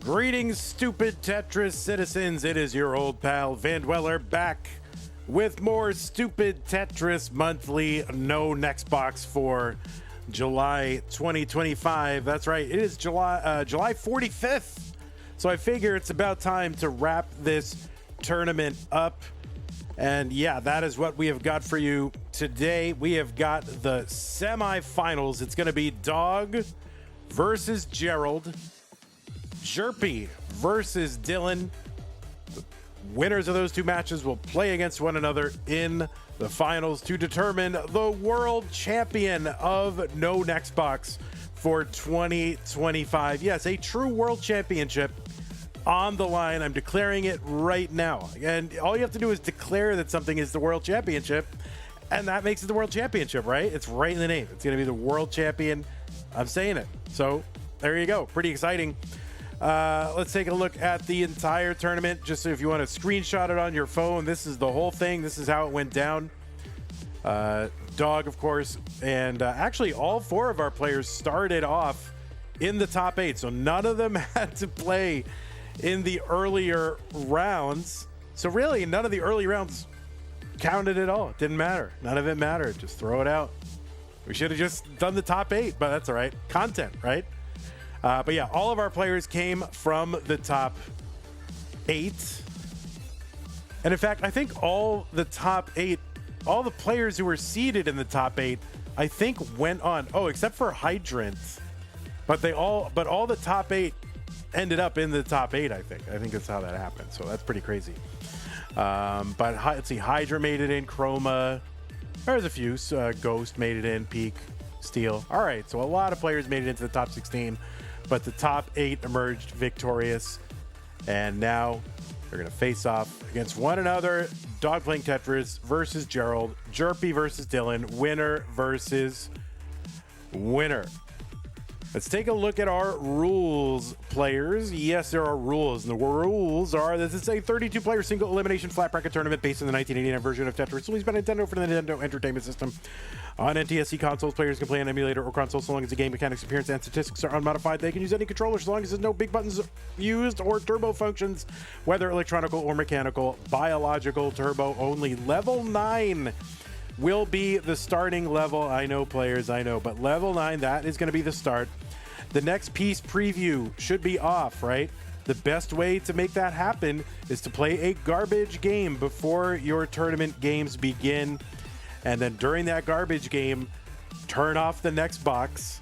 Greetings, stupid Tetris citizens. It is your old pal Van Dweller back with more stupid Tetris monthly no next box for July 2025. That's right, it is July 45th. So I figure it's about time to wrap this tournament up. And yeah, that is what we have got for you today. We have got the semifinals. It's going to be Dog versus Gerald, Jerpy versus Dillan. The winners of those two matches will play against one another in the finals to determine the world champion of No Next Box for 2025. Yes, a true world championship on the line. I'm declaring it right now. And all you have to do is declare that something is the world championship, and that makes it the world championship, right? It's right in the name. It's going to be the world champion. I'm saying it. So there you go. Pretty exciting. Let's take a look at the entire tournament. Just so if you want to screenshot it on your phone, this is the whole thing. This is how it went down. Dog, of course, and actually all four of our players started off in the top 8. So none of them had to play in the earlier rounds. So really, none of the early rounds counted at all. It didn't matter. None of it mattered. Just throw it out. We should have just done the top 8, but that's all right. Content, right? But yeah, all of our players came from the top 8. And in fact, I think all the top 8, all the players who were seeded in the top 8, I think went on. Oh, except for Hydrant. But all the top 8 ended up in the top 8, I think. I think that's how that happened. So that's pretty crazy. But let's see, Hydra made it in, Chroma. There's a few. Ghost made it in, Peak, Steel. All right, so a lot of players made it into the top 16. But the top 8 emerged victorious, and now they're going to face off against one another. Dog playing Tetris versus Gerald, Jerpy versus Dillan, winner versus winner. Let's take a look at our rules, players. Yes, there are rules, and the rules are this is a 32-player single elimination flat bracket tournament based on the 1989 version of Tetris, released by Nintendo for the Nintendo Entertainment System. On NTSC consoles, players can play on emulator or console so long as the game mechanics, appearance, and statistics are unmodified. They can use any controller as long as there's no big buttons used or turbo functions, whether electronical or mechanical. Biological turbo only. Level 9 will be the starting level. I know, players, I know, but level 9, that is going to be the start. The next piece preview should be off, right? The best way to make that happen is to play a garbage game before your tournament games begin. And then during that garbage game, turn off the next box,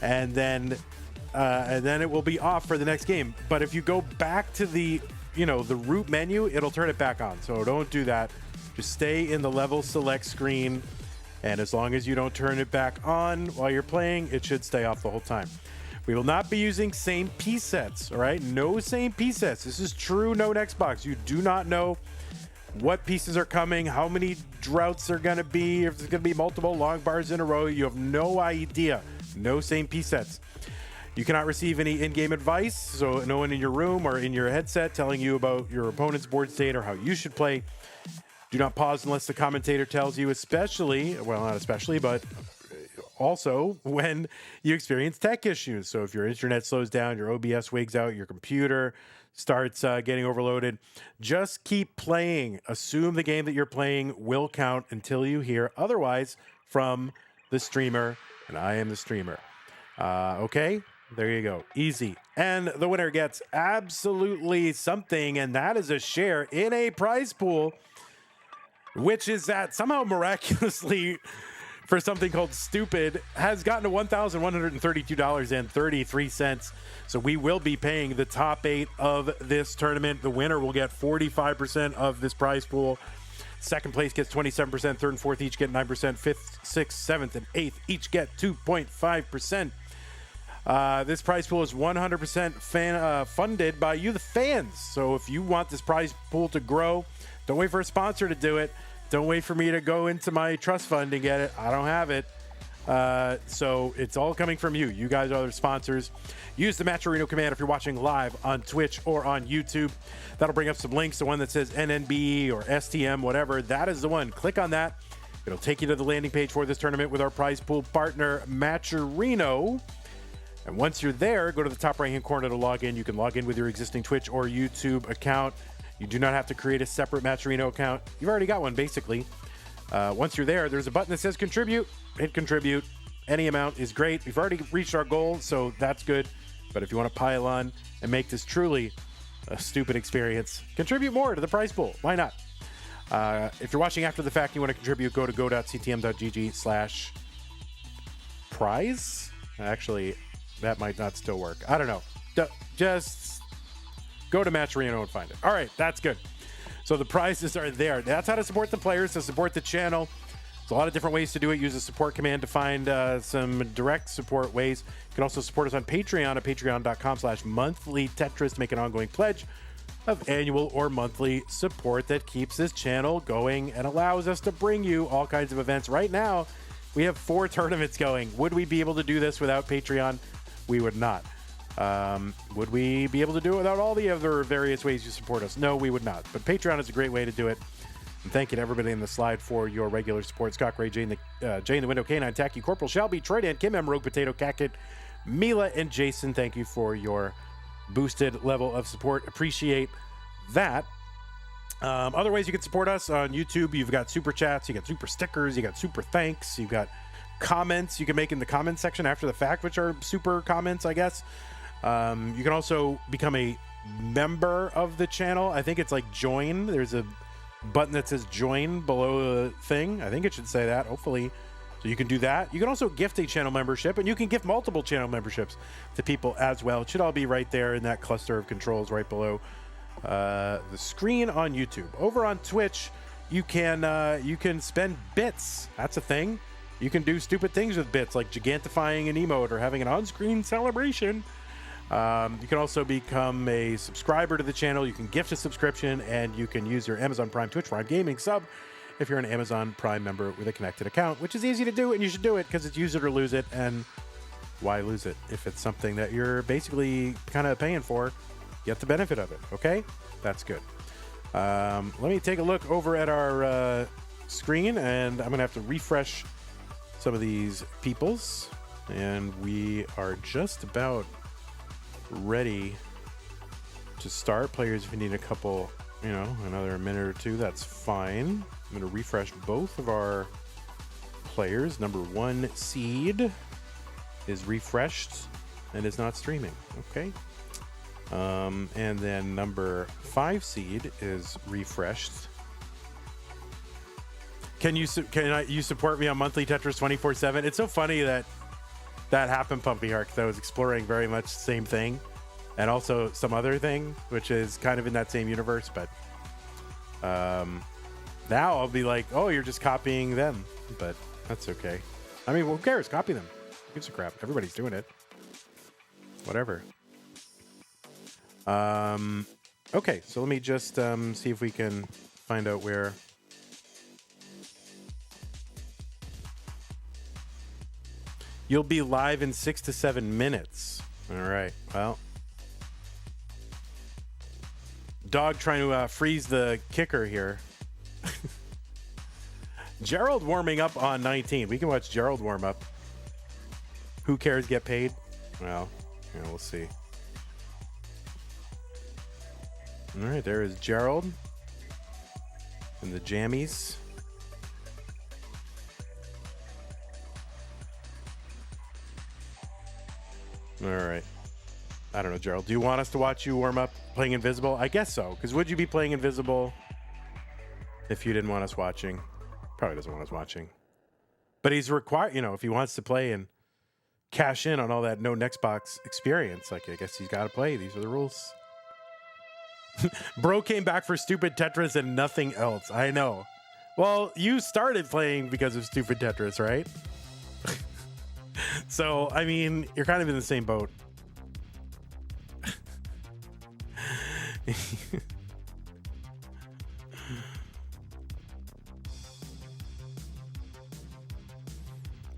and then it will be off for the next game. But if you go back to the root menu, it'll turn it back on. So don't do that. Just stay in the level select screen, and as long as you don't turn it back on while you're playing, it should stay off the whole time. We will not be using same piece sets, all right? No same piece sets. This is true no next box. You do not know what pieces are coming, how many droughts are going to be, if there's going to be multiple long bars in a row. You have no idea. No same piece sets. You cannot receive any in-game advice, so no one in your room or in your headset telling you about your opponent's board state or how you should play. Do not pause unless the commentator tells you, especially, well, not especially, but also when you experience tech issues. So if your internet slows down, your OBS wigs out, your computer starts getting overloaded, just keep playing. Assume the game that you're playing will count until you hear otherwise from the streamer, and I am the streamer. Okay, there you go. Easy. And the winner gets absolutely something, and that is a share in a prize pool, which is that somehow miraculously, for something called Stupid, has gotten to $1,132.33. So we will be paying the top 8 of this tournament. The winner will get 45% of this prize pool. Second place gets 27%. Third and fourth each get 9%. Fifth, sixth, seventh, and eighth each get 2.5%. This prize pool is 100% funded by you, the fans. So if you want this prize pool to grow, don't wait for a sponsor to do it. Don't wait for me to go into my trust fund and get it. I don't have it. So it's all coming from you. You guys are the sponsors. Use the Matcherino command if you're watching live on Twitch or on YouTube. That'll bring up some links. The one that says NNB or STM, whatever, that is the one. Click on that. It'll take you to the landing page for this tournament with our prize pool partner, Matcherino. And once you're there, go to the top right-hand corner to log in. You can log in with your existing Twitch or YouTube account. You do not have to create a separate Matcherino account. You've already got one, basically. Once you're there, there's a button that says contribute. Hit contribute. Any amount is great. We've already reached our goal, so that's good. But if you want to pile on and make this truly a stupid experience, contribute more to the prize pool. Why not? If you're watching after the fact and you want to contribute, go to go.ctm.gg/prize. Actually, that might not still work. I don't know. Just go to Matcherino and find it. All right, that's good. So the prizes are there. That's how to support the players, to support the channel. There's a lot of different ways to do it. Use the support command to find some direct support ways. You can also support us on Patreon at patreon.com/monthly Tetris to make an ongoing pledge of annual or monthly support that keeps this channel going and allows us to bring you all kinds of events. Right now, we have 4 tournaments going. Would we be able to do this without Patreon? We would not. Would we be able to do it without all the other various ways you support us? No, we would not. But Patreon is a great way to do it. And thank you to everybody in the slide for your regular support. Scott Gray, Jay in the Window, K9, Tacky, Corporal, Shelby, Troy Dan, Kim M, Rogue Potato, Cackett, Mila, and Jason. Thank you for your boosted level of support. Appreciate that. Other ways you can support us on YouTube, you've got super chats, you got super stickers, you got super thanks, you've got comments you can make in the comment section after the fact, which are super comments, I guess. You can also become a member of the channel. I think it's like join. There's a button that says join below the thing. I think it should say that, hopefully. So you can do that. You can also gift a channel membership, and you can gift multiple channel memberships to people as well. It should all be right there in that cluster of controls right below the screen on YouTube. Over on Twitch, you can spend bits. That's a thing. You can do stupid things with bits, like gigantifying an emote or having an on-screen celebration. You can also become a subscriber to the channel. You can gift a subscription, and you can use your Amazon Prime Twitch Prime Gaming sub if you're an Amazon Prime member with a connected account, which is easy to do, and you should do it because it's use it or lose it. And why lose it if it's something that you're basically kind of paying for? Get the benefit of it. Okay, that's good. Let me take a look over at our screen, and I'm gonna have to refresh some of these peoples, and we are just about ready to start. Players, if you need a couple, another minute or two, that's fine. I'm going to refresh both of our players. Number 1 seed is refreshed and is not streaming. Okay. And then number 5 seed is refreshed. Can you support me on monthly Tetris 24/7? It's so funny that happened, Pumpy Heart, because I was exploring very much the same thing, and also some other thing, which is kind of in that same universe. But now I'll be like, oh, you're just copying them, but that's okay. I mean, who cares? Copy them. Who gives a crap? Everybody's doing it. Whatever. Okay, so let me just see if we can find out where. You'll be live in 6 to 7 minutes. All right. Well, dog trying to freeze the kicker here. Gerald warming up on 19. We can watch Gerald warm up. Who cares? Get paid? Well, we'll see. All right, there is Gerald and the jammies. All right. I don't know, Gerald. Do you want us to watch you warm up playing Invisible? I guess so. Because would you be playing Invisible if you didn't want us watching? Probably doesn't want us watching. But he's required, if he wants to play and cash in on all that no next box experience, I guess he's got to play. These are the rules. Bro came back for stupid Tetris and nothing else. I know. Well, you started playing because of stupid Tetris, right? So, I mean, you're kind of in the same boat.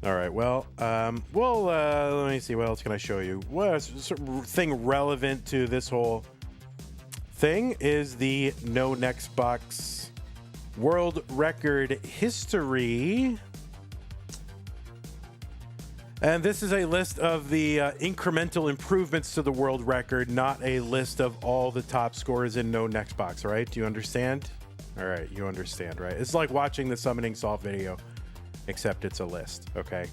All right, well, let me see. What else can I show you? What thing relevant to this whole thing is the no next box world record history. And this is a list of the incremental improvements to the world record, not a list of all the top scores in no next box, right? Do you understand? All right, you understand, right? It's like watching the summoning solve video, except it's a list, okay?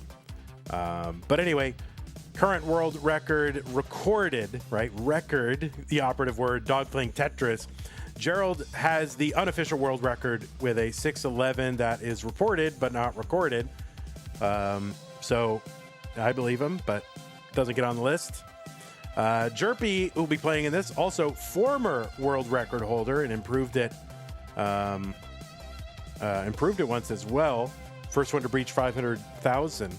But anyway, current world record recorded, right? Record, the operative word, dog playing Tetris. Gerald has the unofficial world record with a 611 that is reported but not recorded. So I believe him, but doesn't get on the list. Jerpy, who'll be playing in this, also former world record holder and improved it once as well. First one to breach 500,000.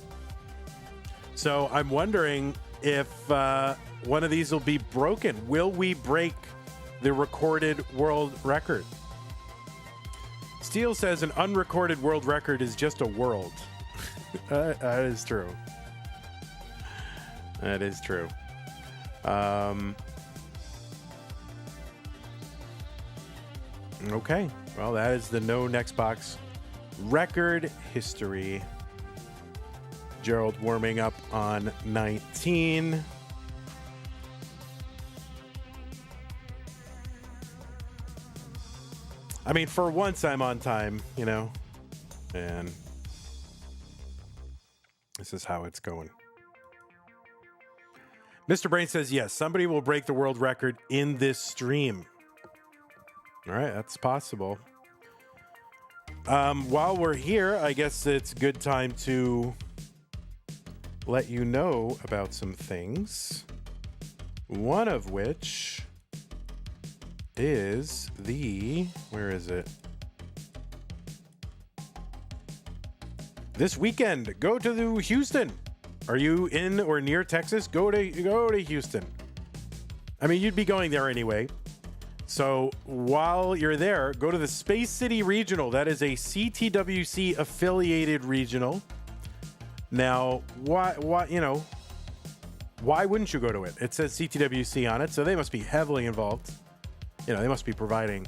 So I'm wondering if one of these will be broken. Will we break the recorded world record? Steele says an unrecorded world record is just a world. That is true. That is true. Okay. Well, that is the no next box record history. Gerald warming up on 19. I mean, for once I'm on time, you know, and this is how it's going. Mr. Brain says, yes, somebody will break the world record in this stream. All right, that's possible. While we're here, I guess it's a good time to let you know about some things. One of which is where is it? This weekend, go to Houston. Are you in or near Texas? Go to Houston. I mean, you'd be going there anyway. So while you're there, go to the Space City Regional. That is a CTWC affiliated regional. Now, why wouldn't you go to it? It says CTWC on it, so they must be heavily involved. You know, they must be providing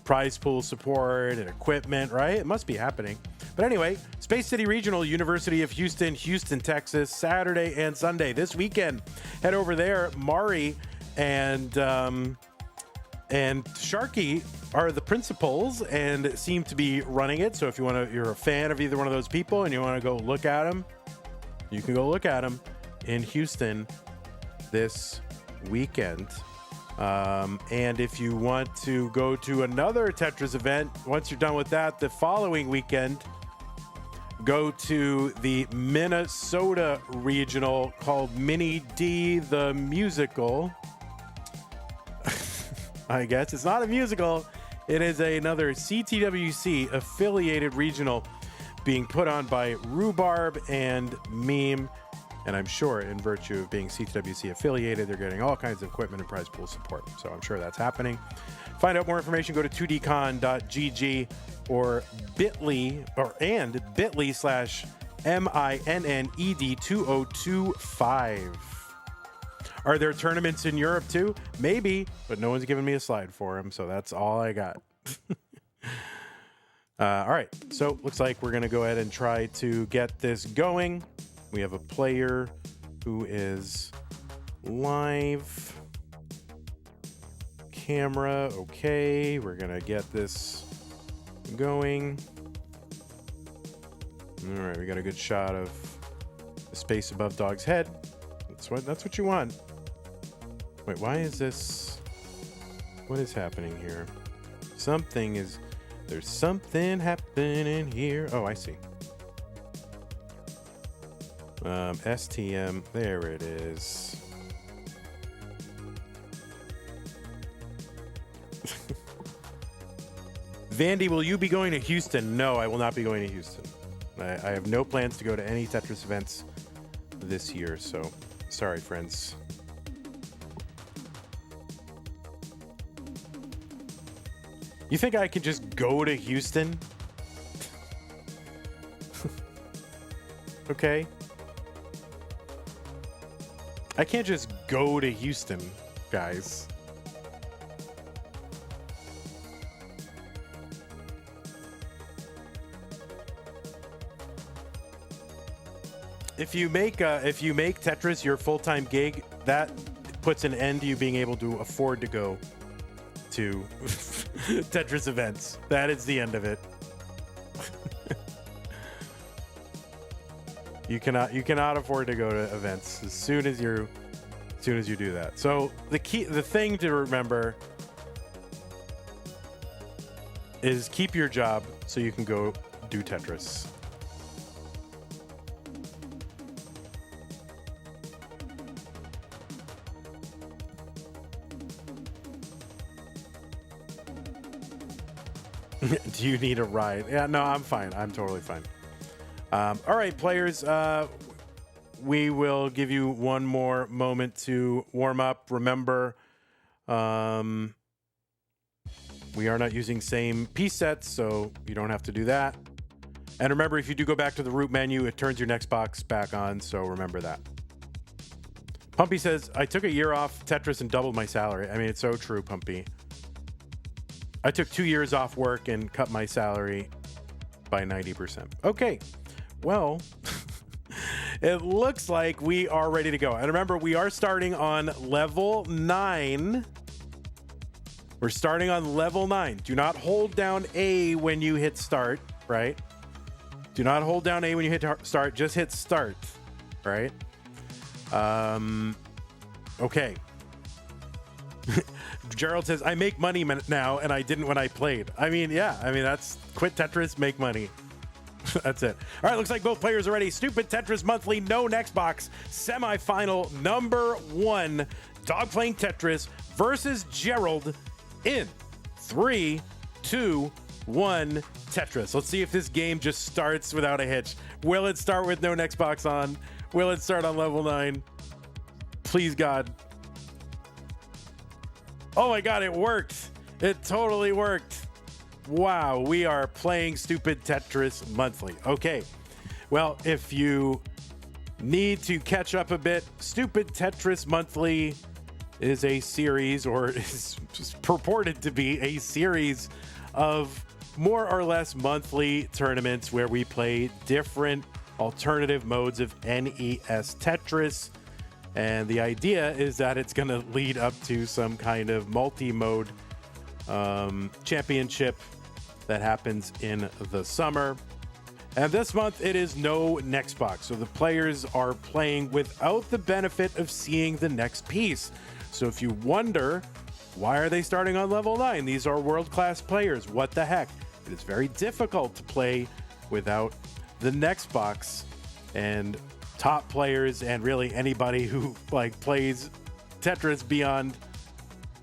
prize pool support and equipment, right? It must be happening. But anyway, Space City Regional, University of Houston, Houston, Texas, Saturday and Sunday. This weekend, head over there. Mari and Sharky are the principals and seem to be running it. So if you're a fan of either one of those people and you want to go look at them, you can go look at them in Houston this weekend. And if you want to go to another Tetris event, once you're done with that, the following weekend, go to the Minnesota Regional called Mini D the Musical. I guess it's not a musical. It is another CTWC affiliated regional being put on by Rhubarb and Meme. And I'm sure in virtue of being CTWC affiliated, they're getting all kinds of equipment and prize pool support. So I'm sure that's happening. Find out more information, go to 2dcon.gg or bit.ly/MINNED2025. Are there tournaments in Europe too? Maybe, but no one's given me a slide for them, so that's all I got. All right, so looks like we're going to go ahead and try to get this going. We have a player who is live. Camera, okay. We're going to get this going. All right, we got a good shot of the space above Dog's head. That's what you want. Wait, why is this? What is happening here? There's something happening here. Oh, I see. STM, there it is. Vandy, will you be going to Houston? No, I will not be going to Houston. I have no plans to go to any Tetris events this year, so sorry, friends. You think I could just go to Houston? Okay. I can't just go to Houston, guys. if you make Tetris your full-time gig, that puts an end to you being able to afford to go to Tetris events. That is the end of it. You cannot afford to go to events as soon as you do that. So the thing to remember is keep your job so you can go do Tetris. Do you need a ride? Yeah, no, I'm fine. I'm totally fine. All right, players, we will give you one more moment to warm up. Remember, we are not using same piece sets, so you don't have to do that. And remember, if you do go back to the root menu, it turns your next box back on, so remember that. Pumpy says, I took a year off Tetris and doubled my salary. I mean, it's so true, Pumpy. I took 2 years off work and cut my salary by 90%. Okay, well, it looks like we are ready to go. And remember, we are starting on level 9. We're starting on level 9. Do not hold down A when you hit start, right? Do not hold down A when you hit start. Just hit start, right? Okay. Gerald says, I make money now, and I didn't when I played. I mean, yeah. I mean, that's quit Tetris, make money. That's it. All right, looks like both players are ready. Stupid Tetris Monthly, no next box. Semifinal number 1. Dog playing Tetris versus Gerald in 3, 2, 1, Tetris. Let's see if this game just starts without a hitch. Will it start with no next box on? Will it start on level 9? Please, God. Oh my God, it worked. It totally worked. Wow, we are playing Stupid Tetris Monthly. Okay, well, if you need to catch up a bit, Stupid Tetris Monthly is a series, or is purported to be a series of more or less monthly tournaments where we play different alternative modes of NES Tetris. And the idea is that it's going to lead up to some kind of multi-mode championship that happens in the summer. And this month it is no next box. So the players are playing without the benefit of seeing the next piece. So if you wonder, why are they starting on level 9? These are world-class players. What the heck? It is very difficult to play without the next box. And top players and really anybody who plays Tetris beyond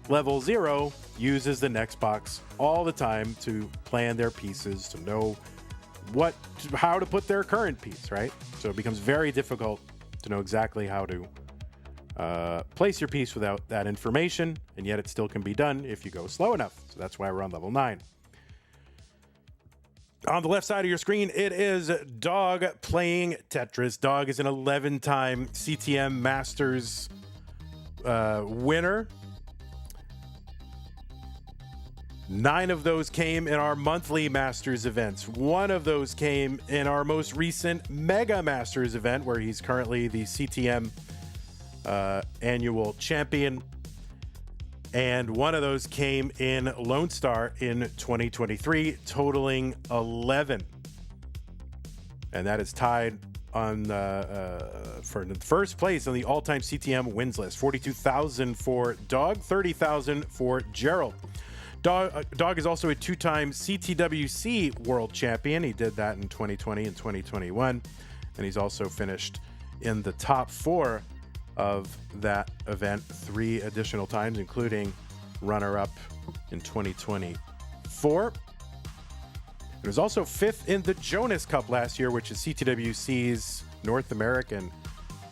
level 0 uses the next box all the time to plan their pieces, to know how to put their current piece, right? So it becomes very difficult to know exactly how to place your piece without that information, and yet it still can be done if you go slow enough. So that's why we're on level 9. On the left side of your screen, it is Dog playing Tetris. Dog is an 11-time CTM Masters winner. 9 of those came in our monthly Masters events. 1 of those came in our most recent Mega Masters event, where he's currently the CTM annual champion. And 1 of those came in Lone Star in 2023, totaling 11. And that is tied on for first place on the all-time CTM wins list. 42,000 for Dog, 30,000 for Gerald. Dog is also a 2-time CTWC world champion. He did that in 2020 and 2021. And he's also finished in the top 4 of that event 3 additional times, including runner-up in 2024. It was also 5th in the Jonas Cup last year, which is CTWC's North American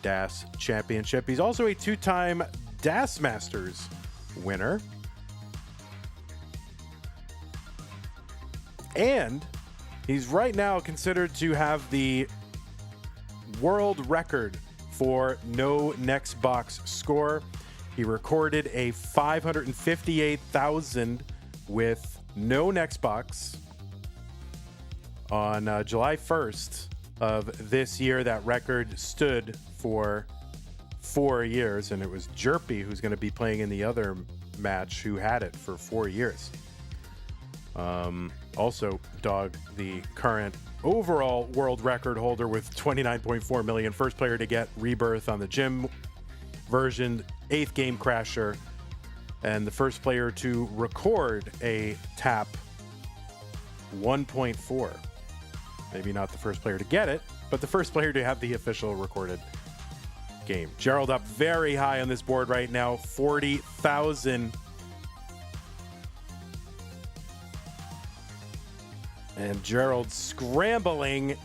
DAS Championship. He's also a 2-time DAS Masters winner. And he's right now considered to have the world record for no next box score. He recorded a 558,000 with no next box on July 1st of this year. That record stood for 4 years, and it was Jerpy who's going to be playing in the other match who had it for 4 years. Also, Dog, the current overall world record holder with 29.4 million. First player to get Rebirth on the gym version, 8th game crasher, and the first player to record a tap 1.4. Maybe not the first player to get it, but the first player to have the official recorded game. Gerald up very high on this board right now, 40,000. And Gerald scrambling.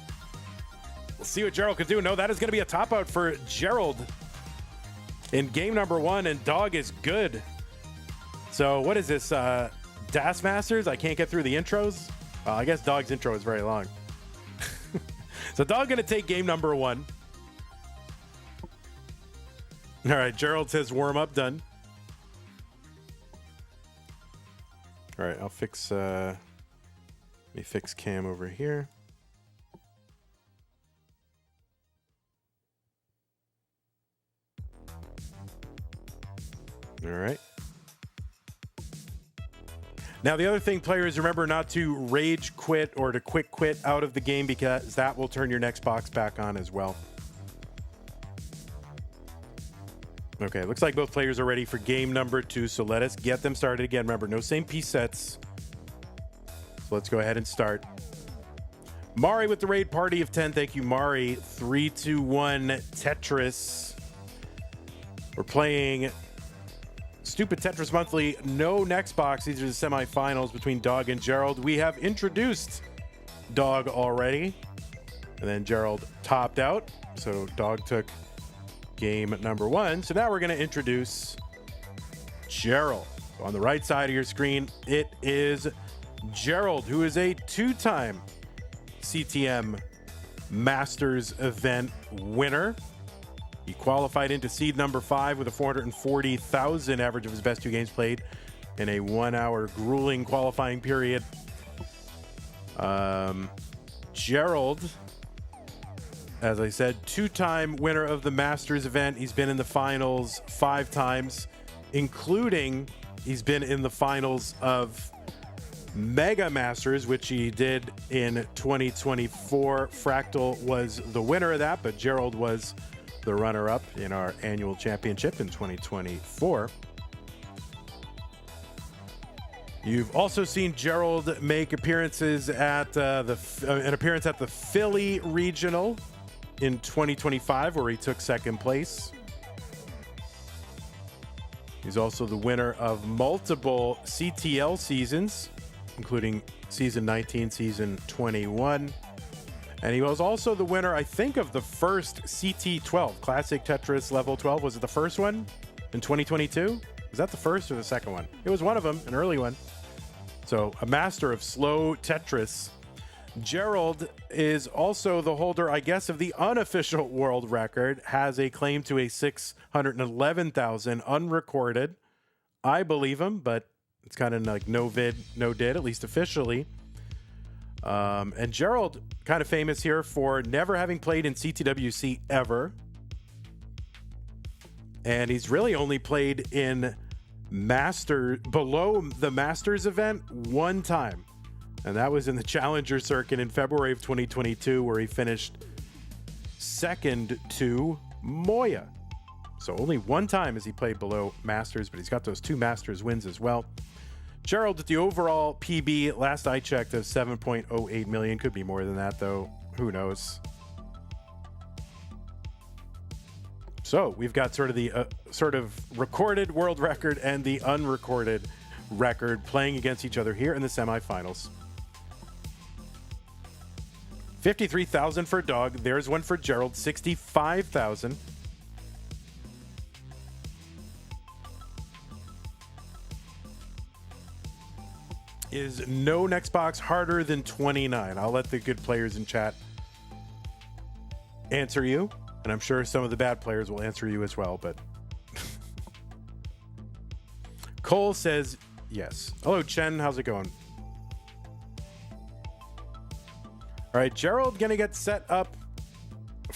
We'll see what Gerald can do. No, that is going to be a top out for Gerald in game number 1, and Dog is good. So what is this, Das Masters? I can't get through the intros. I guess Dog's intro is very long. So Dog going to take game number 1. All right, Gerald says warm up done. All right, I'll fix, let me fix cam over here. All right. Now, the other thing, players, remember not to rage quit or to quick quit out of the game, because that will turn your next box back on as well. Okay, looks like both players are ready for game number 2, so let us get them started again. Remember, no same piece sets. So let's go ahead and start. Mari with the raid party of 10. Thank you, Mari. 3, 2, 1, Tetris. We're playing Stupid Tetris Monthly. No next box. These are the semifinals between Dog and Gerald. We have introduced Dog already, and then Gerald topped out. So Dog took game number 1. So now we're going to introduce Gerald. So on the right side of your screen, it is Gerald, who is a 2-time CTM Masters event winner. He qualified into seed number 5 with a 440,000 average of his best 2 games played in a 1-hour grueling qualifying period. Gerald, as I said, 2-time winner of the Masters event. He's been in the finals 5 times, including he's been in the finals of Mega Masters, which he did in 2024. Fractal was the winner of that, but Gerald was the runner-up in our annual championship in 2024. You've also seen Gerald make appearances at an appearance at the Philly Regional in 2025, where he took 2nd place. He's also the winner of multiple CTL seasons, including season 19, season 21. And he was also the winner, I think, of the first CT12, Classic Tetris Level 12. Was it the first one in 2022? Was that the first or the second one? It was one of them, an early one. So a master of slow Tetris. Gerald is also the holder, I guess, of the unofficial world record, has a claim to a 611,000 unrecorded. I believe him, but it's kind of like no vid, no did, at least officially. And Gerald, kind of famous here for never having played in CTWC ever. And he's really only played in below the Masters event 1 time. And that was in the Challenger Circuit in February of 2022, where he finished 2nd to Moya. So only 1 time has he played below Masters, but he's got those 2 Masters wins as well. Gerald with the overall PB, last I checked, of 7.08 million. Could be more than that, though. Who knows? So we've got sort of the recorded world record and the unrecorded record playing against each other here in the semifinals. 53,000 for Dog. There's one for Gerald. 65,000. Is no next box harder than 29? I'll let the good players in chat answer you, and I'm sure some of the bad players will answer you as well, but Cole says yes. Hello, Chen. How's it going? All right, Gerald gonna get set up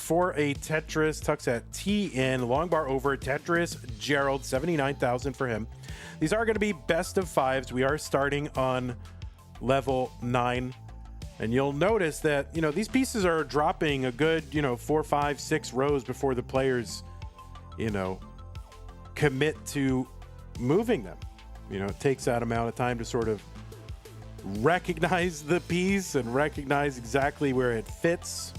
for a Tetris, tucks at T in, long bar over, Tetris, Gerald, 79,000 for him. These are going to be best of fives. We are starting on level 9. And you'll notice that, you know, these pieces are dropping a good, 4, 5, 6 rows before the players, commit to moving them. It takes that amount of time to sort of recognize the piece and recognize exactly where it fits.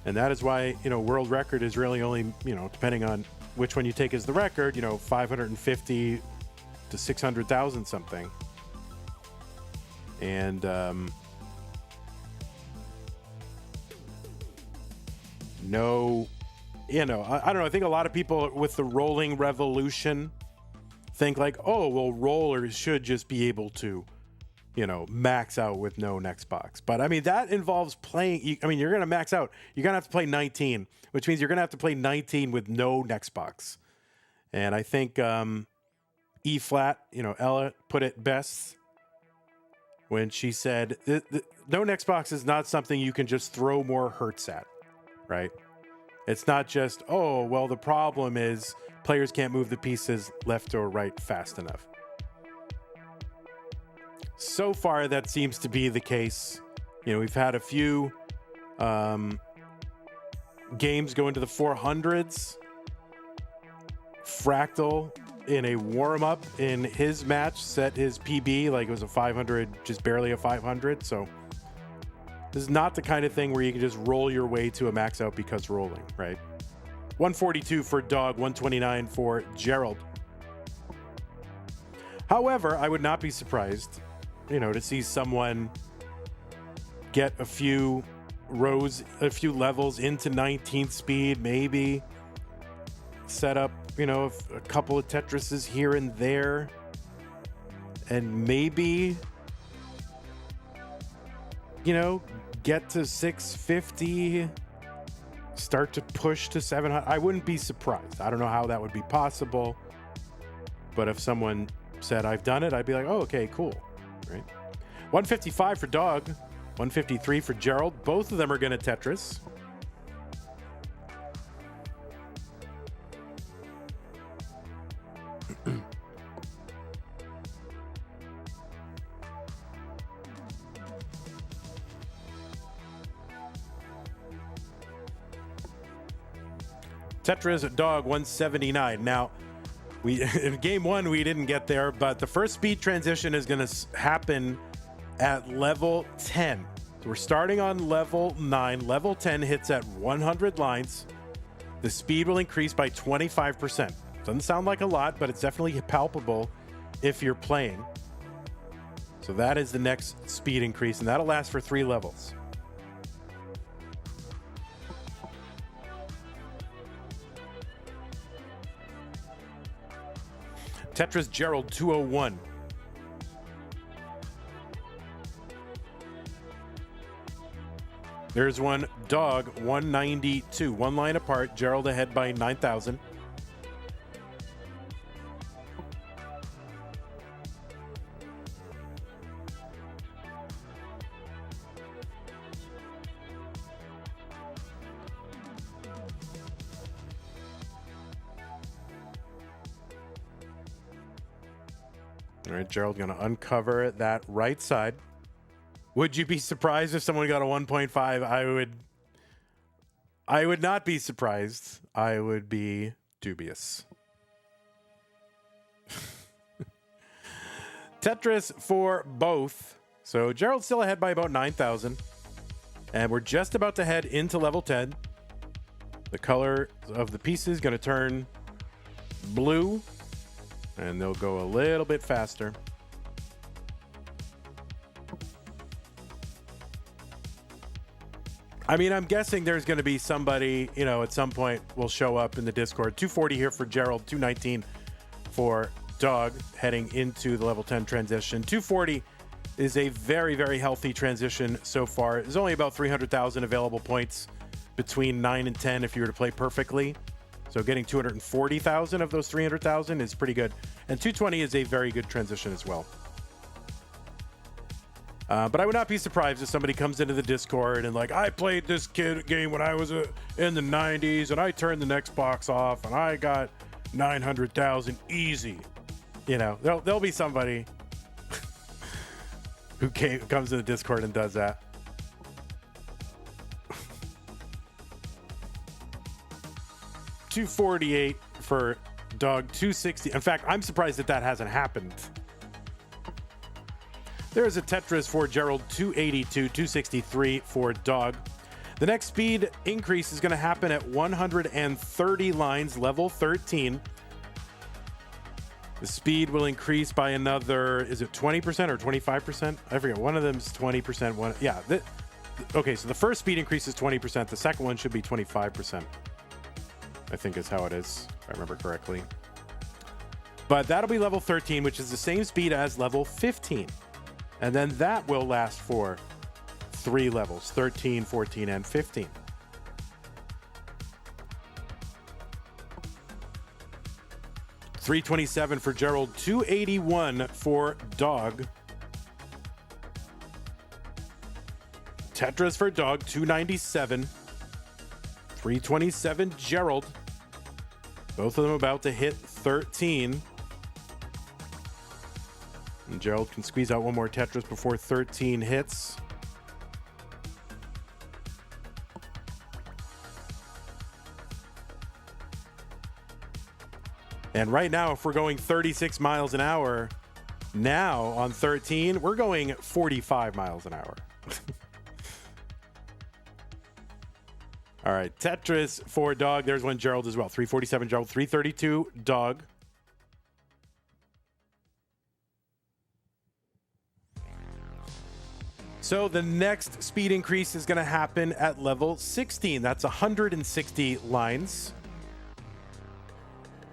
And that is why, world record is really only, depending on which one you take as the record, 550 to 600,000 something. And no, I don't know. I think a lot of people with the rolling revolution think like, oh, well, rollers should just be able to, max out with no next box. But I mean, that involves playing. You're going to max out. You're going to have to play 19, which means you're going to have to play 19 with no next box. And I think E flat, Ella put it best when she said, no next box is not something you can just throw more hertz at, right? It's not just, oh, well, the problem is players can't move the pieces left or right fast enough. So far, that seems to be the case. We've had a few games go into the 400s. Fractal in a warm-up in his match set his PB like it was a 500, just barely a 500. So this is not the kind of thing where you can just roll your way to a max out because rolling, right? 142 for Dog, 129 for Gerald. However, I would not be surprised, to see someone get a few rows, a few levels into 19th speed, maybe set up, a couple of Tetrises here and there, and maybe, get to 650, start to push to 700. I wouldn't be surprised. I don't know how that would be possible, but if someone said I've done it, I'd be like, oh, okay, cool, right? 155 for Dog, 153 for Gerald. Both of them are going to Tetris. Tetris Dog 179. Now, in game 1 we didn't get there, but the first speed transition is going to happen at level 10. So we're starting on level 9. Level 10 hits at 100 lines. The speed will increase by 25%. Doesn't sound like a lot, but it's definitely palpable if you're playing. So that is the next speed increase, and that'll last for 3 levels. Tetris Gerald 201. There's one Dog 192. One line apart. Gerald ahead by 9,000. All right, Gerald going to uncover that right side. Would you be surprised if someone got a 1.5? I would not be surprised. I would be dubious. Tetris for both. So Gerald's still ahead by about 9,000. And we're just about to head into level 10. The color of the piece is going to turn blue. And they'll go a little bit faster. I mean, I'm guessing there's going to be somebody, at some point will show up in the Discord. 240 here for Gerald, 219 for Dog heading into the level 10 transition. 240 is a very, very healthy transition so far. There's only about 300,000 available points between 9 and 10 if you were to play perfectly. So getting 240,000 of those 300,000 is pretty good. And 220 is a very good transition as well. But I would not be surprised if somebody comes into the Discord and like, I played this game when I was in the 90s and I turned the next box off and I got 900,000 easy. You know, there'll be somebody who comes to the Discord and does that. $248 for Dog, $260. In fact, I'm surprised that hasn't happened. There's a Tetris for Gerald, $282, $263 for Dog. The next speed increase is going to happen at 130 lines, level 13. The speed will increase by another, is it 20% or 25%? I forget. One of them is 20%. Yeah. Okay, so the first speed increase is 20%. The second one should be 25%. I think is how it is, if I remember correctly. But that'll be level 13, which is the same speed as level 15. And then that will last for 3 levels, 13, 14, and 15. $327 for Gerald, $281 for Dog. Tetris for Dog, $297. $327 Gerald. Both of them about to hit 13. And Gerald can squeeze out one more Tetris before 13 hits. And right now, if we're going 36 miles an hour, now on 13, we're going 45 miles an hour. All right, Tetris for Dog. There's one Gerald as well. 347 Gerald, 332 Dog. So the next speed increase is going to happen at level 16. That's 160 lines.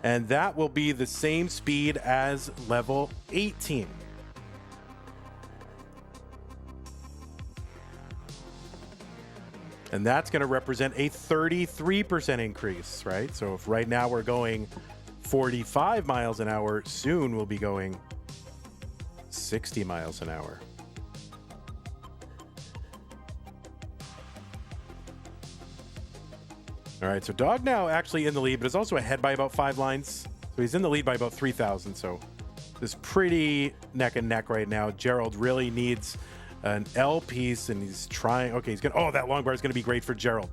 And that will be the same speed as level 18. And that's going to represent a 33% increase, right? So if right now we're going 45 miles an hour, soon we'll be going 60 miles an hour. All right, so Dog now actually in the lead, but is also ahead by about 5 lines. So he's in the lead by about 3,000. So this pretty neck and neck right now. Gerald really needs an L piece, and he's trying. Okay, he's gonna. Oh, that long bar is gonna be great for Gerald.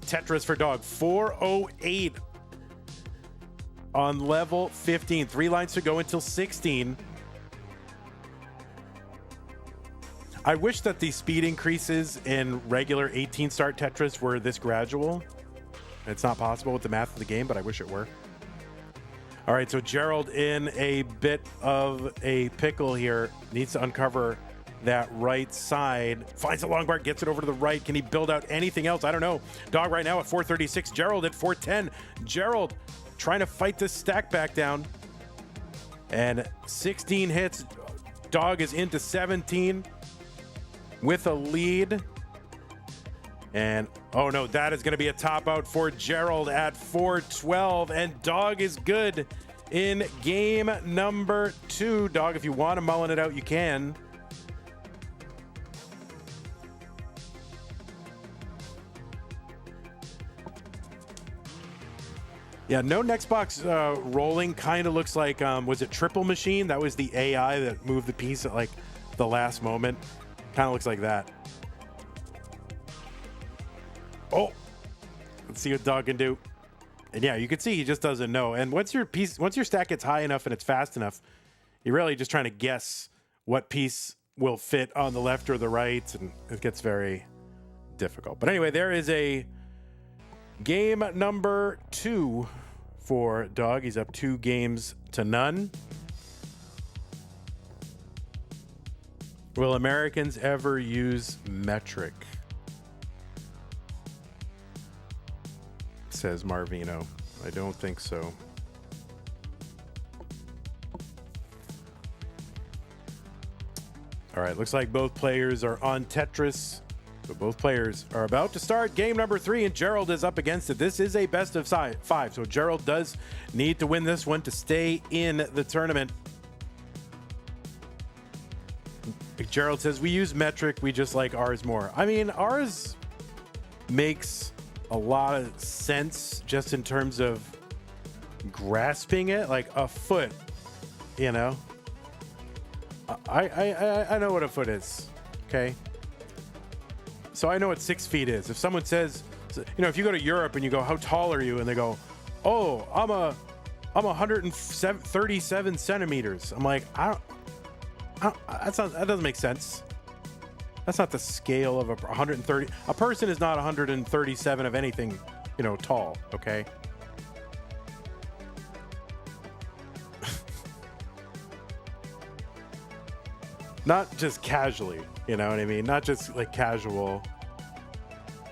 Tetris for Dog, 408 on level 15. 3 lines to go until 16. I wish that the speed increases in regular 18 start Tetris were this gradual. It's not possible with the math of the game, but I wish it were. All right, so Gerald in a bit of a pickle here. Needs to uncover that right side. Finds a long bar, gets it over to the right. Can he build out anything else? I don't know. Dog right now at 436. Gerald at 410. Gerald trying to fight this stack back down. And 16 hits. Dog is into 17 with a lead. And oh no, that is going to be a top out for Gerald at 412. And Dog is good in game number 2. Dog, if you want to mullen it out, you can. Yeah, no next box rolling. Kind of looks like, was it Triple Machine? That was the AI that moved the piece at like the last moment. Kind of looks like that. Oh, let's see what Dog can do. And yeah, you can see he just doesn't know. And once your stack gets high enough and it's fast enough, you're really just trying to guess what piece will fit on the left or the right, and it gets very difficult. But anyway, there is a game number 2 for Dog. He's up 2 games to none. Will Americans ever use metric? Says Marvino. I don't think so. All right, looks like both players are on Tetris. So both players are about to start game number 3, and Gerald is up against it. This is a best of 5, so Gerald does need to win this one to stay in the tournament. Gerald says, we use metric, we just like ours more. I mean, ours makes a lot of sense just in terms of grasping it, like a foot, you know? I know what a foot is, okay? So I know what 6 feet is. If someone says, you know, if you go to Europe and you go, how tall are you? And they go, oh, I'm 137 centimeters. I'm like, that doesn't make sense. That's not the scale of 130. A person is not 137 of anything, you know, tall, okay? Not just casually, you know what I mean? Not just like casual,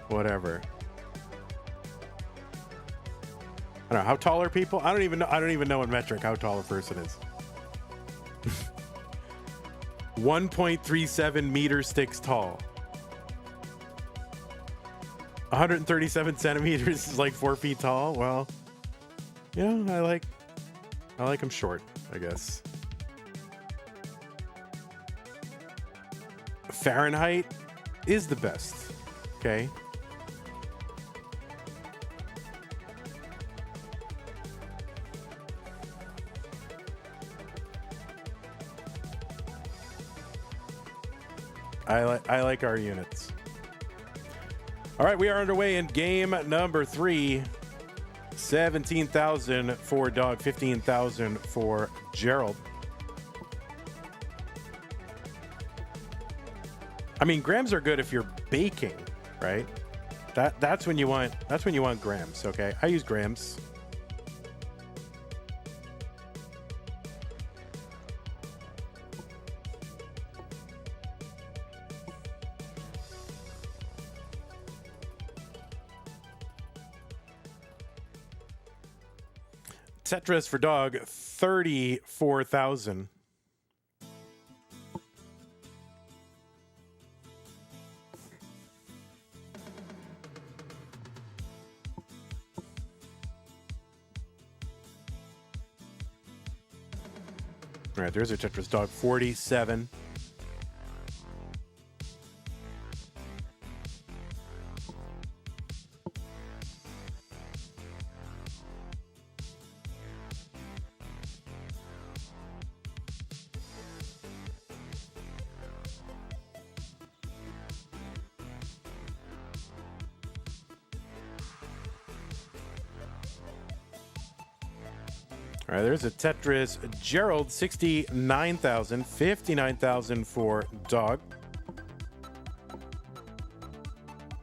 whatever. I don't know. How tall are people? I don't even know in metric how tall a person is. 1.37 meter sticks tall. 137 centimeters is like 4 feet tall. Well, you know, I like them short, I guess. Fahrenheit is the best. Okay. I like our units. All right, we are underway in game number 3. 17,000 for Dog, 15,000 for Gerald. I mean, grams are good if you're baking, right? That's when you want grams, okay? I use grams. Tetris for Dog, 34,000. All right, there's a Tetris Dog, 47. All right, there's a Tetris Gerald, 69,000, 59,000 for Dog.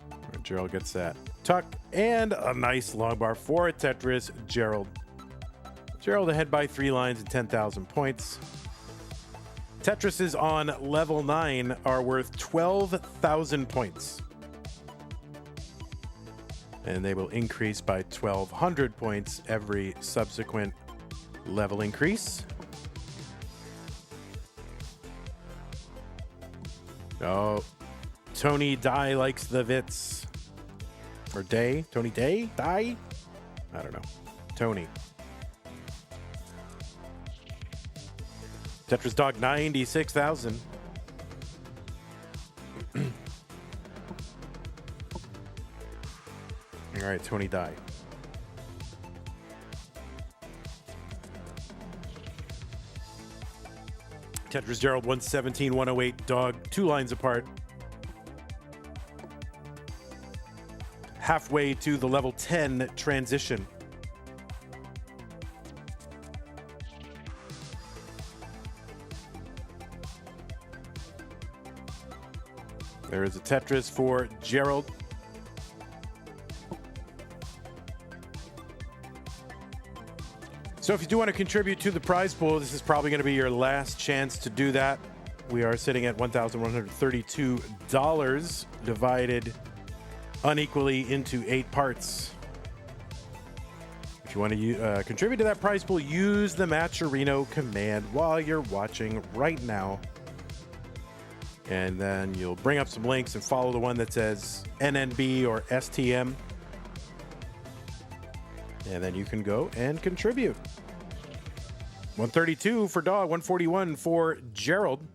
Right, Gerald gets that tuck and a nice long bar for a Tetris Gerald. Gerald ahead by 3 lines and 10,000 points. Tetrises on level 9 are worth 12,000 points. And they will increase by 1,200 points every subsequent level increase. Oh, Tony Dye likes the Vits. Or Day? Tony Day? Dye? I don't know. Tony. Tetris Dog, 96,000. All right, Tony Dye. Tetris Gerald, 117, 108. Dog, 2 lines apart. Halfway to the level 10 transition. There is a Tetris for Gerald. So if you do want to contribute to the prize pool, this is probably going to be your last chance to do that. We are sitting at $1,132 divided unequally into 8 parts. If you want to contribute to that prize pool, use the Matcherino command while you're watching right now. And then you'll bring up some links and follow the one that says NNB or STM. And then you can go and contribute. 132 for Dog, 141 for Gerald.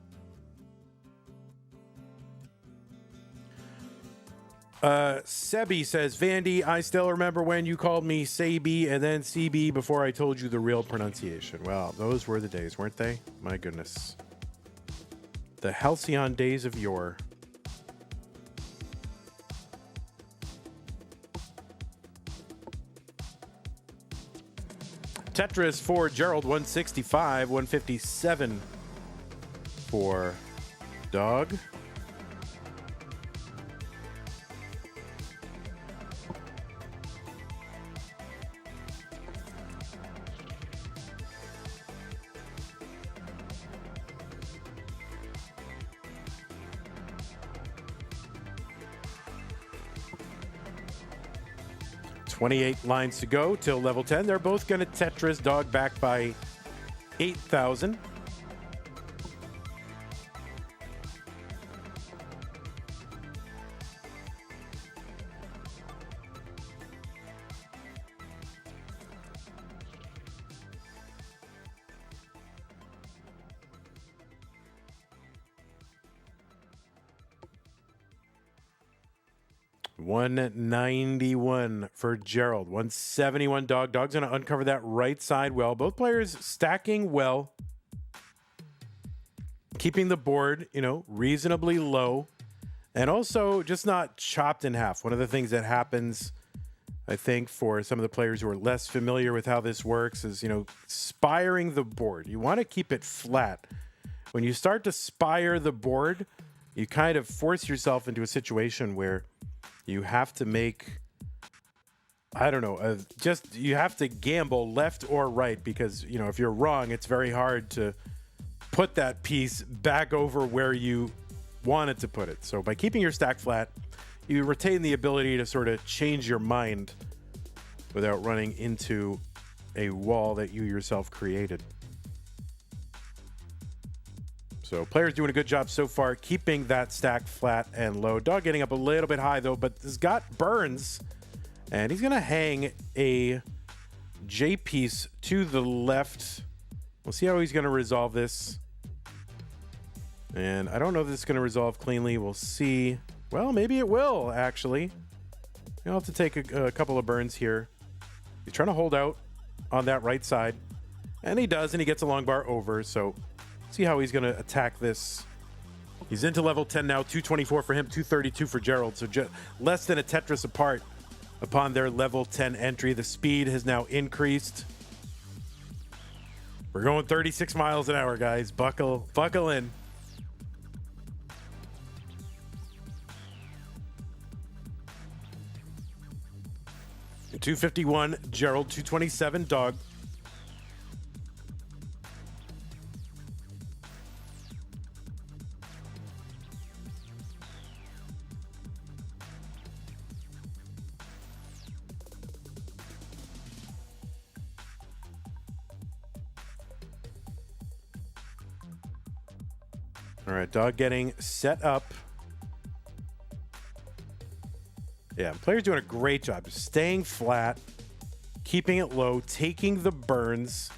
Sebi says, Vandy, I still remember when you called me Sabi and then CB before I told you the real pronunciation. Well, those were the days, weren't they? My goodness. The halcyon days of yore. Tetris for Gerald, 165, 157 for Dog. $28 lines to go till level 10. They're both going to Tetris. Dog back by 8,000. $191 for Gerald. 171 Dog. Dog's going to uncover that right side well. Both players stacking well. Keeping the board, reasonably low. And also just not chopped in half. One of the things that happens, I think, for some of the players who are less familiar with how this works is, spiring the board. You want to keep it flat. When you start to spire the board, you kind of force yourself into a situation where you have to make, you have to gamble left or right because, if you're wrong, it's very hard to put that piece back over where you wanted to put it. So by keeping your stack flat, you retain the ability to sort of change your mind without running into a wall that you yourself created. So players doing a good job so far, keeping that stack flat and low. Dog getting up a little bit high, though, but has got burns. And he's going to hang a J piece to the left. We'll see how he's going to resolve this. And I don't know if this is going to resolve cleanly. We'll see. Well, maybe it will, actually. You'll have to take a couple of burns here. He's trying to hold out on that right side. And he does, and he gets a long bar over, so see how he's going to attack this. He's into level 10 now. 224 for him, 232 for Gerald. So less than a Tetris apart upon their level 10 entry. The speed has now increased. We're going 36 miles an hour, guys. Buckle in. And 251, Gerald. 227, Dog. All right, Dog getting set up. Yeah, players doing a great job. Staying flat, keeping it low, taking the burns.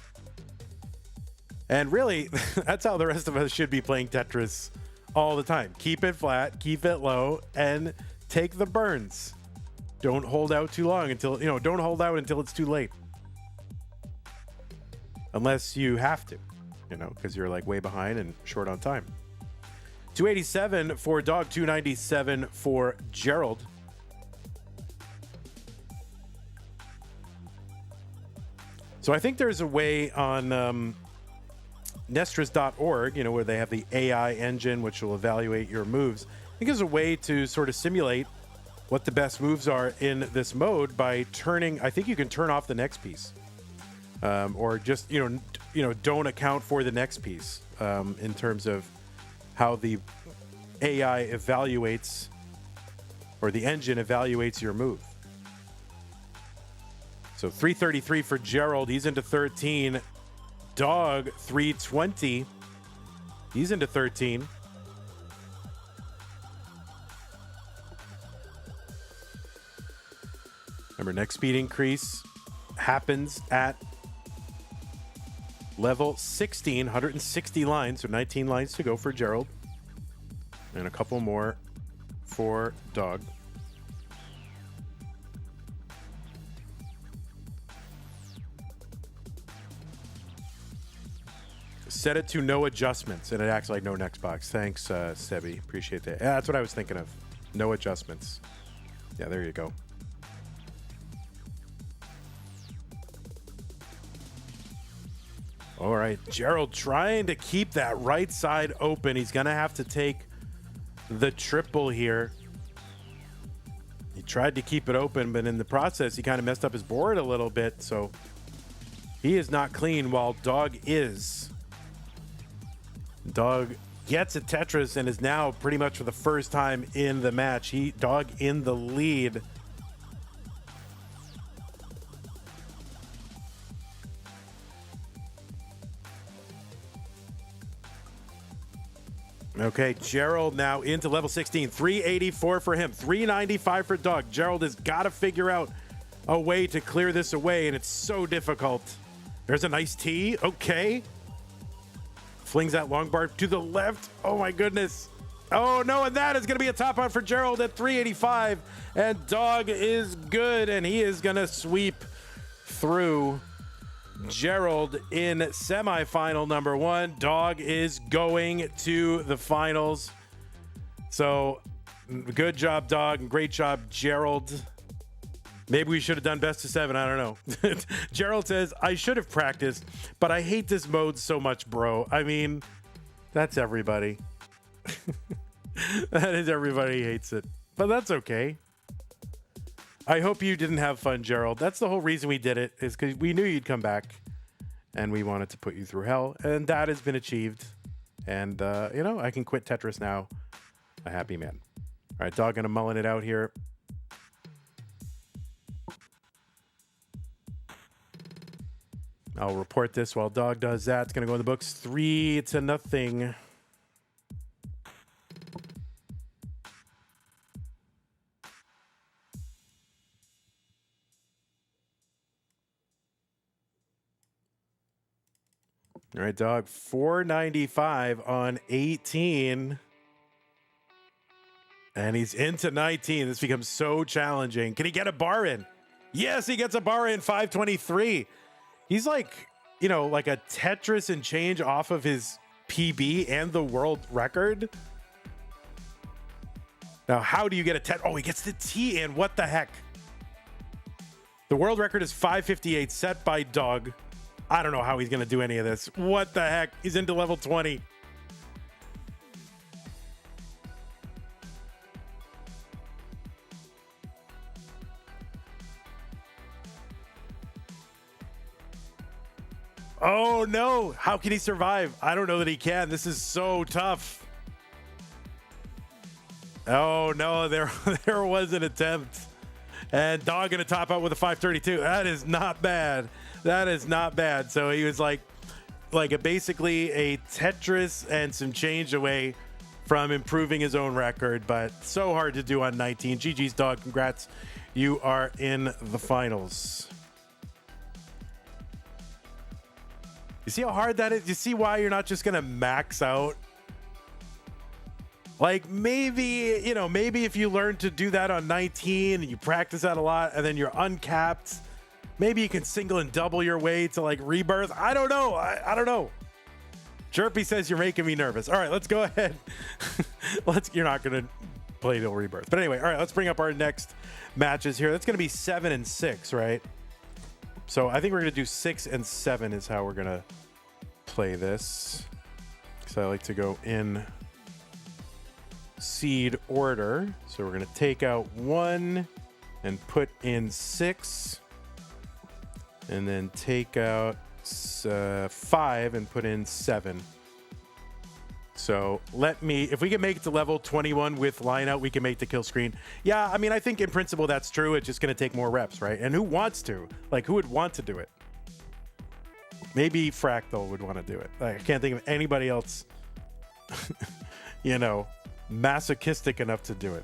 And really, that's how the rest of us should be playing Tetris all the time. Keep it flat, keep it low, and take the burns. Don't hold out too long until, don't hold out until it's too late. Unless you have to, because you're like way behind and short on time. 287 for Dog, 297 for Gerald. So I think there's a way on Nestris.org, where they have the AI engine, which will evaluate your moves. I think there's a way to sort of simulate what the best moves are in this mode by turning, I think you can turn off the next piece. Or just, don't account for the next piece in terms of how the AI evaluates, or the engine evaluates your move. So 333 for Gerald. He's into 13. Dog, 320. He's into 13. Remember, next speed increase happens at level 16, 160 lines, so 19 lines to go for Gerald. And a couple more for Dog. Set it to no adjustments, and it acts like no next box. Thanks, Sebi. Appreciate that. Yeah, that's what I was thinking of. No adjustments. Yeah, there you go. All right, Gerald trying to keep that right side open. He's going to have to take the triple here. He tried to keep it open, but in the process, he kind of messed up his board a little bit. So he is not clean while Dog is. Dog gets a Tetris and is now pretty much for the first time in the match. Dog in the lead. Okay, Gerald now into level 16. 384 for him, 395 for Dog. Gerald has got to figure out a way to clear this away, and it's so difficult. There's a nice tee. Okay. Flings that long bar to the left. Oh, my goodness. Oh, no, and that is going to be a top out for Gerald at 385. And Dog is good, and he is going to sweep through. Gerald in semifinal number 1. Dog is going to the finals. So good job, Dog, and great job, Gerald. Maybe we should have done best of 7. I don't know. Gerald says, I should have practiced, but I hate this mode so much, bro. I mean, that's everybody. That is everybody hates it, but that's okay. I hope you didn't have fun, Gerald. That's the whole reason we did it, is because we knew you'd come back and we wanted to put you through hell, and that has been achieved. And, you know, I can quit Tetris now. A happy man. All right, Dog gonna mullen it out here. I'll report this while Dog does that. It's gonna go in the books 3-0. All right, Dog, 495 on 18. And he's into 19. This becomes so challenging. Can he get a bar in? Yes, he gets a bar in, 523. He's like, you know, like a Tetris and change off of his PB and the world record. Now, how do you get a Tetris? Oh, he gets the T in. What the heck? The world record is 558 set by Dog. I don't know how he's going to do any of this. What the heck? He's into level 20. Oh, no. How can he survive? I don't know that he can. This is so tough. Oh, no. There was an attempt. And Dog going to top out with a 532. That is not bad. That is not bad. So he was like basically a Tetris and some change away from improving his own record, but so hard to do on 19. GG's, Dog. Congrats. You are in the finals. You see how hard that is? You see why you're not just going to max out? Like maybe, you know, maybe if you learn to do that on 19 and you practice that a lot and then you're uncapped, maybe you can single and double your way to like rebirth. I don't know. I don't know. Jerpy says you're making me nervous. All right, let's go ahead. You're not going to play till rebirth. But anyway, all right, let's bring up our next matches here. That's going to be 7 and 6, right? So I think we're going to do 6 and 7 is how we're going to play this. So I like to go in seed order. So we're going to take out 1 and put in 6. And then take out 5 and put in 7. So if we can make it to level 21 with line out, we can make the kill screen. Yeah, I mean, I think in principle that's true. It's just going to take more reps, right? And who wants to? Like, who would want to do it? Maybe Fractal would want to do it. Like, I can't think of anybody else, you know, masochistic enough to do it.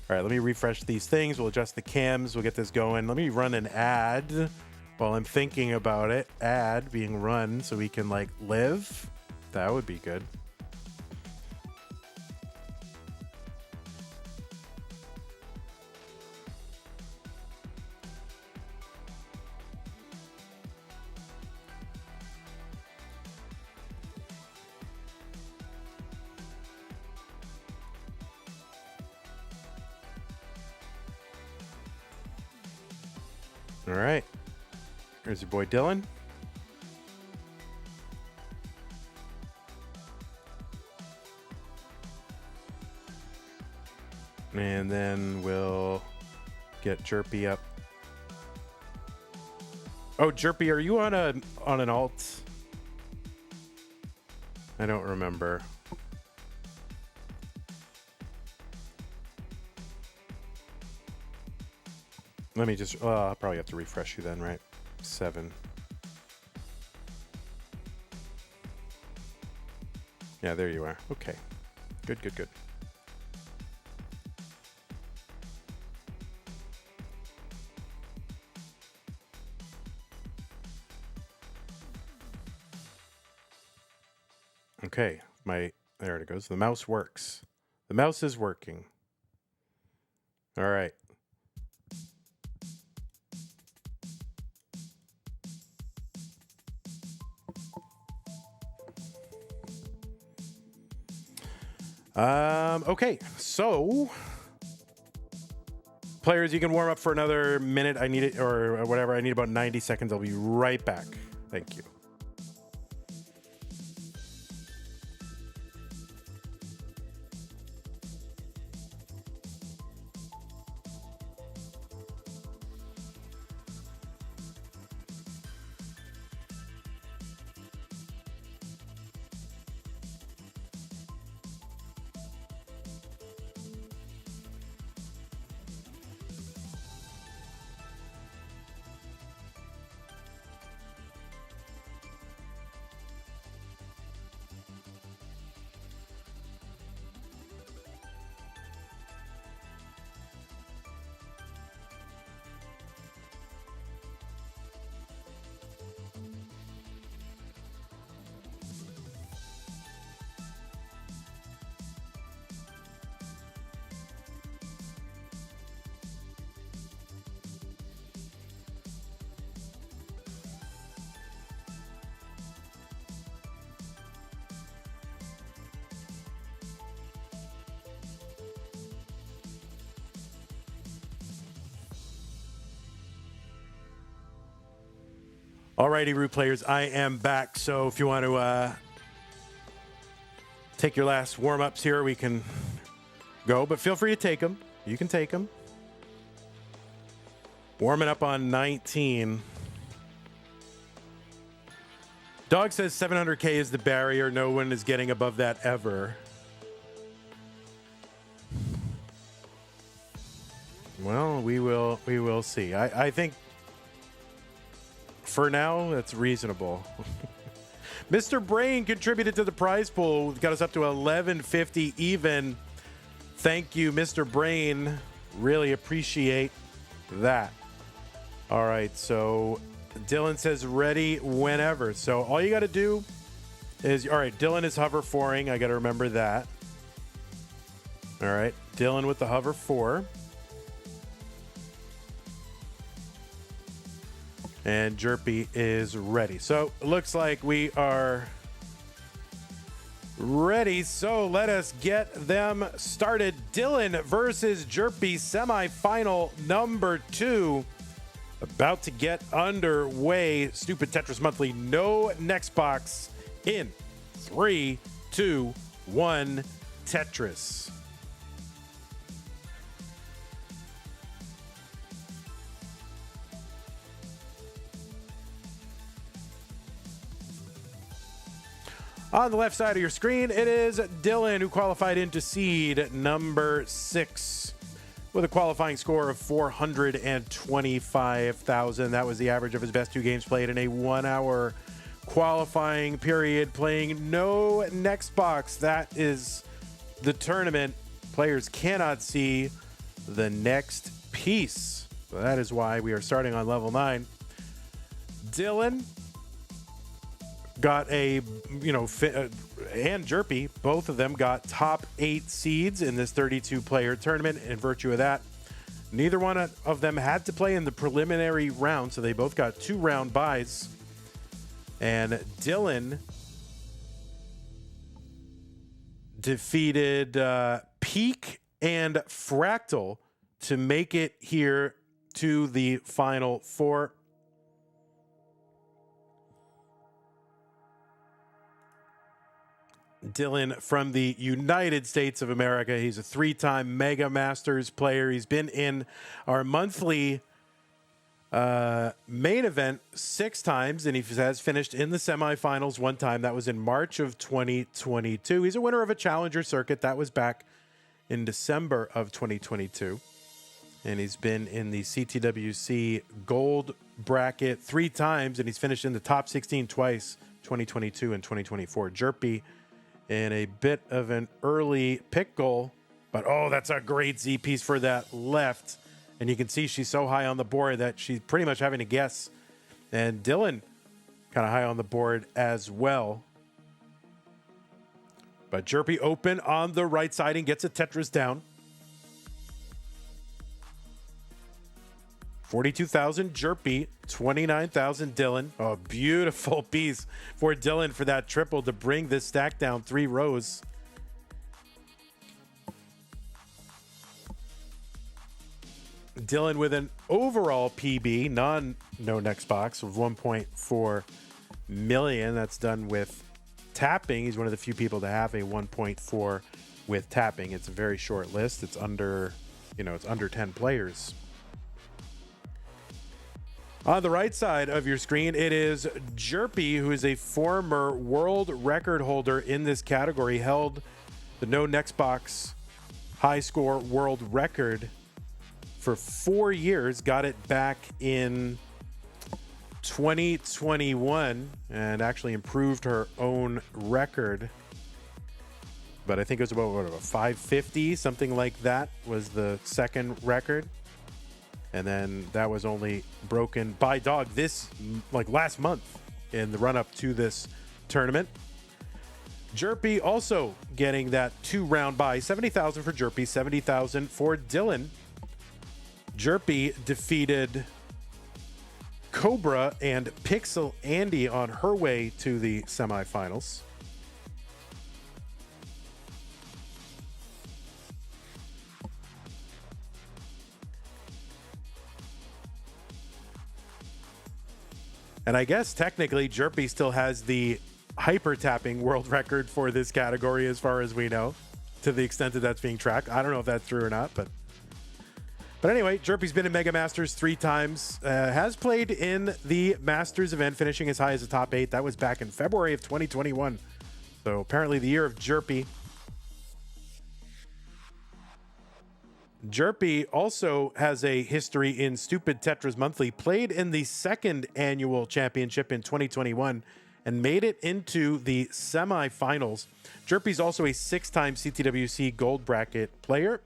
All right, let me refresh these things. We'll adjust the cams. We'll get this going. Let me run an ad while I'm thinking about it. Ad being run so we can, like, live. That would be good. All right. Here's your boy Dillan. And then we'll get Jerpy up. Oh, Jerpy, are you on an alt? I don't remember. Let me just, I'll probably have to refresh you then, right? 7. Yeah, there you are. Okay. Good, good, good. Okay, there it goes. The mouse works. The mouse is working. All right. Okay, so players, you can warm up for another minute. I need it, or whatever. I need about 90 seconds. I'll be right back. Thank you. Alrighty, Root players, I am back. So if you want to take your last warm-ups here, we can go. But feel free to take them. You can take them. Warming up on 19. Dog says 700K is the barrier. No one is getting above that ever. Well, we will see. I think for now, that's reasonable. Mr. Brain contributed to the prize pool. Got us up to 1150 even. Thank you, Mr. Brain. Really appreciate that. All right, so Dillan says ready whenever. So all you got to do is, all right, Dillan is hover 4ing. I got to remember that. All right, Dillan with the hover 4. And Jerpy is ready. So it looks like we are ready. So let us get them started. Dillan versus Jerpy, semifinal number 2. About to get underway. Stupid Tetris Monthly. No next box in 3, 2, 1. Tetris. On the left side of your screen, it is Dillan, who qualified into seed number 6 with a qualifying score of 425,000. That was the average of his best 2 games played in a 1-hour qualifying period, playing no next box. That is the tournament. Players cannot see the next piece. So that is why we are starting on level 9. Dillan got and Jerpy, both of them got top 8 seeds in this 32-player tournament. In virtue of that, neither one of them had to play in the preliminary round, so they both got 2-round buys. And Dillan defeated Peak and Fractal to make it here to the Final Four. Dillan from the United States of America. He's a 3-time Mega Masters player. He's been in our monthly main event 6 times, and he has finished in the semifinals 1 time. That was in March of 2022. He's a winner of a Challenger circuit. That was back in December of 2022. And he's been in the CTWC gold bracket 3 times, and he's finished in the top 16 twice, 2022 and 2024. Jerpy in a bit of an early pick goal, but oh, that's a great Z piece for that left. And you can see she's so high on the board that she's pretty much having to guess. And Dillan kind of high on the board as well. But Jerpy open on the right side and gets a Tetris down. 42,000 Jerpy, 29,000 Dillan. Oh, beautiful piece for Dillan for that triple to bring this stack down 3 rows. Dillan with an overall PB, no next box, of 1.4 million. That's done with tapping. He's one of the few people to have a 1.4 with tapping. It's a very short list. It's under, it's under 10 players. On the right side of your screen, it is Jerpy, who is a former world record holder in this category, held the no next box high score world record for 4 years, got it back in 2021, and actually improved her own record. But I think it was about, what, 550, something like that was the second record. And then that was only broken by dog last month in the run-up to this tournament. Jerpy also getting that 2-round bye. 70,000 for Jerpy, 70,000 for Dillan. Jerpy defeated Cobra and Pixel Andy on her way to the semifinals. And I guess technically Jerpy still has the hyper tapping world record for this category as far as we know, to the extent that that's being tracked. I don't know if that's true or not, but anyway, Jerpy's been in Mega Masters 3 times, has played in the Masters event, finishing as high as the top 8. That was back in February of 2021. So apparently the year of Jerpy. Jerpy also has a history in Stupid Tetris Monthly, played in the 2nd annual championship in 2021 and made it into the semifinals. Jerpy's also a 6-time CTWC gold bracket player.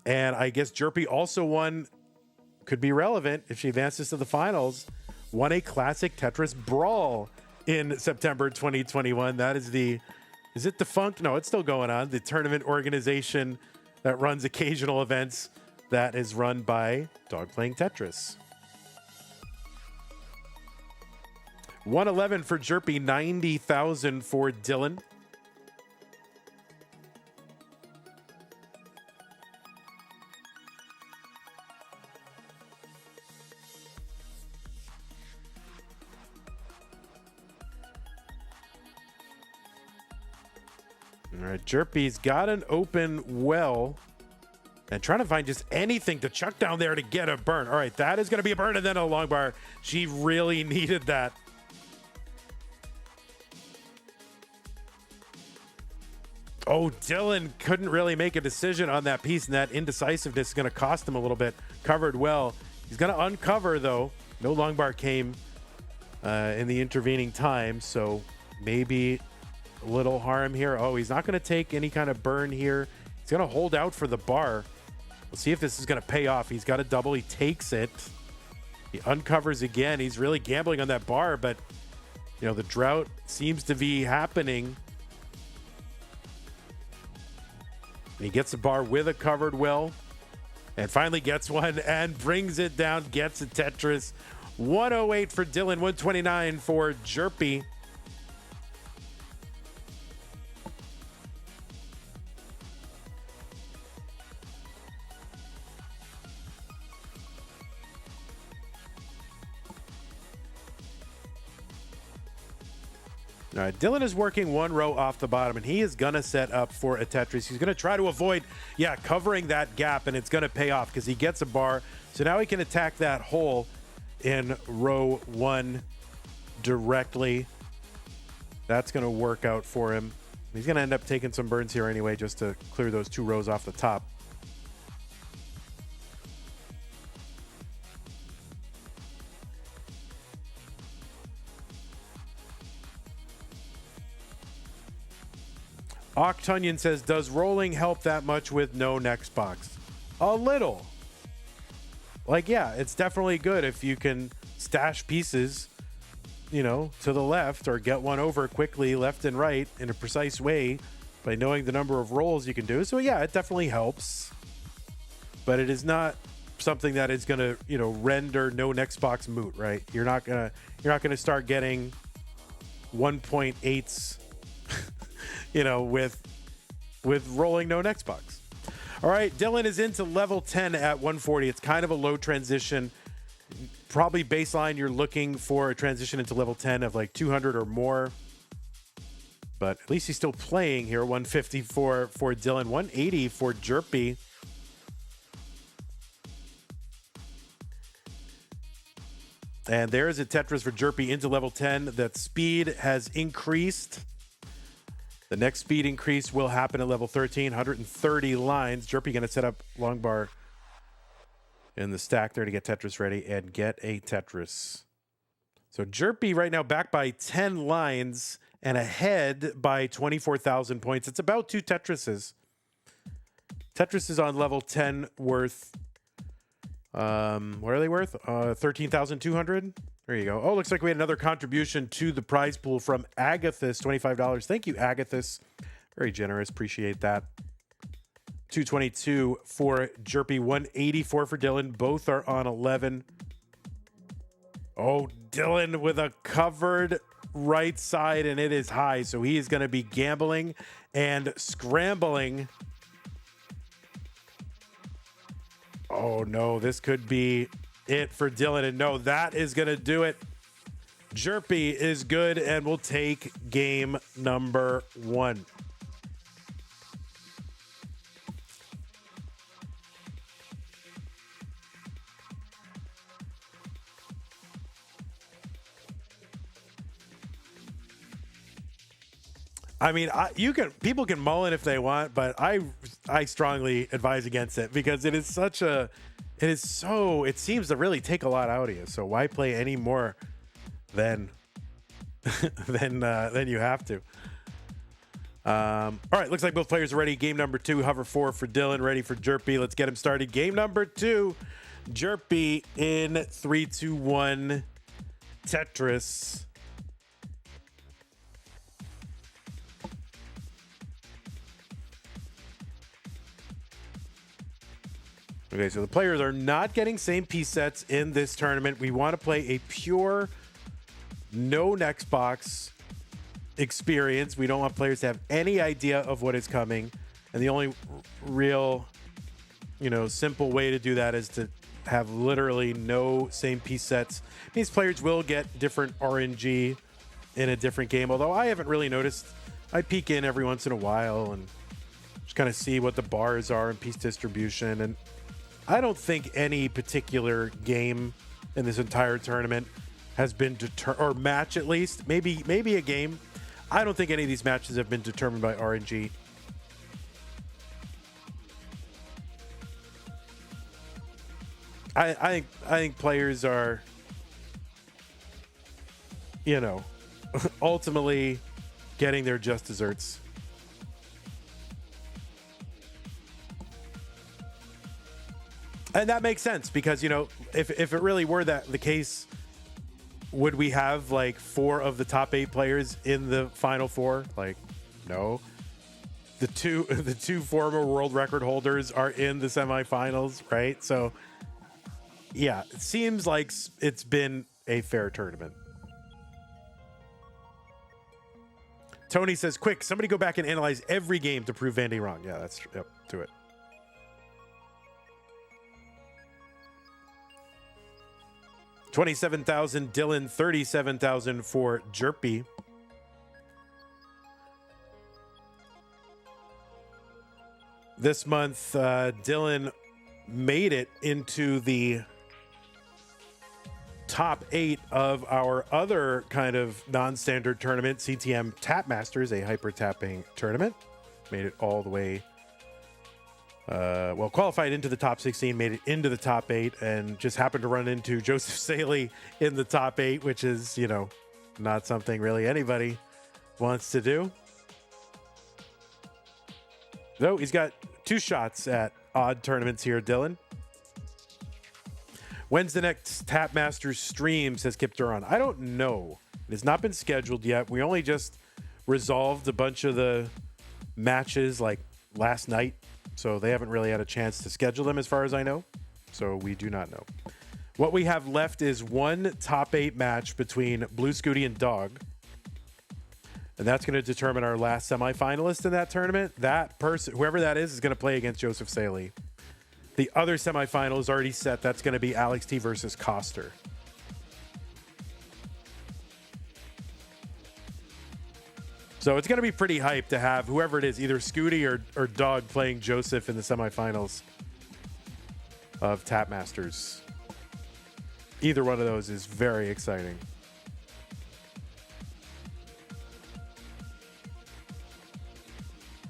And I guess Jerpy also could be relevant if she advances to the finals, won a classic Tetris brawl in September 2021. That is is it defunct? No, it's still going on. The tournament organization that runs occasional events that is run by Dog Playing Tetris. 111 for Jerpy, 90,000 for Dillan. All right, Jerpy's got an open well and trying to find just anything to chuck down there to get a burn. All right, that is going to be a burn and then a long bar. She really needed that. Oh, Dillan couldn't really make a decision on that piece, and that indecisiveness is going to cost him a little bit. Covered well. He's going to uncover, though. No long bar came in the intervening time, so maybe a little harm here. Oh, he's not going to take any kind of burn here. He's going to hold out for the bar. We'll see if this is going to pay off. He's got a double. He takes it. He uncovers again. He's really gambling on that bar, but, the drought seems to be happening. He gets the bar with a covered well and finally gets one and brings it down, gets a Tetris. 108 for Dillan, 129 for Jerpy. All right, Dillan is working one row off the bottom, and he is going to set up for a Tetris. He's going to try to avoid, covering that gap, and it's going to pay off because he gets a bar. So now he can attack that hole in row 1 directly. That's going to work out for him. He's going to end up taking some burns here anyway just to clear those 2 rows off the top. Octunion says, does rolling help that much with no next box? A little. Like, yeah, it's definitely good if you can stash pieces, to the left or get one over quickly left and right in a precise way by knowing the number of rolls you can do. So, yeah, it definitely helps. But it is not something that is going to, render no next box moot, right? You're not going to start getting 1.8s with rolling no next box. All right, Dillan is into level 10 at 140. It's kind of a low transition. Probably baseline, you're looking for a transition into level 10 of like 200 or more. But at least he's still playing here. 150 for Dillan, 180 for Jerpy. And there's a Tetris for Jerpy into level 10. That speed has increased. The next speed increase will happen at level 13, 130 lines. Jerpy going to set up long bar in the stack there to get Tetris ready and get a Tetris. So Jerpy right now back by 10 lines and ahead by 24,000 points. It's about 2 Tetrises. Tetris is on level 10 worth, what are they worth? 13,200? There you go. Oh, looks like we had another contribution to the prize pool from Agathis, $25. Thank you, Agathis. Very generous. Appreciate that. 222 for Jerpy, 184 for Dillan. Both are on 11. Oh, Dillan with a covered right side, and it is high. So he is going to be gambling and scrambling. Oh, no, this could be it for Dillan. And no, that is going to do it. Jerpy is good and will take game number 1. I mean, people can mull in if they want, but I strongly advise against it because it seems to really take a lot out of you. So why play any more than you have to? All right, looks like both players are ready. Game number 2, hover 4 for Dillan, ready for Jerpy. Let's get him started. Game number 2, Jerpy in 3, 2, 1, Tetris. Okay, so the players are not getting same piece sets in this tournament. We want to play a pure no next box experience. We don't want players to have any idea of what is coming. And the only real, simple way to do that is to have literally no same piece sets. These players will get different RNG in a different game, although I haven't really noticed. I peek in every once in a while and just kind of see what the bars are and piece distribution. And I don't think any particular game in this entire tournament has been or match at least, maybe a game. I don't think any of these matches have been determined by RNG. I think players are, ultimately getting their just desserts. And that makes sense because, if it really were the case, would we have like 4 of the top 8 players in the final 4? Like, no. The two former world record holders are in the semifinals, right? So, yeah, it seems like it's been a fair tournament. Tony says, quick, somebody go back and analyze every game to prove Vandy wrong. Yeah, that's true. Yep, do it. 27,000 Dillan, 37,000 for Jerpy. This month, Dillan made it into the top 8 of our other kind of non-standard tournament, CTM Tap Masters, a hyper tapping tournament. Made it all the way, qualified into the top 16, made it into the top 8, and just happened to run into Joseph Saley in the top 8, which is, you know, not something really anybody wants to do. No, he's got 2 shots at odd tournaments here, Dillan. When's the next Tap Masters stream, says Kip Duran? I don't know. It has not been scheduled yet. We only just resolved a bunch of the matches like last night, so they haven't really had a chance to schedule them as far as I know. So we do not know. What we have left is one top 8 match between Blue Scooty and Dog. And that's going to determine our last semifinalist in that tournament. That person, whoever that is going to play against Joseph Saley. The other semifinal is already set. That's going to be Alex T versus Coster. So it's going to be pretty hype to have whoever it is, either Scooty or Dog, playing Joseph in the semifinals of Tap Masters. Either one of those is very exciting.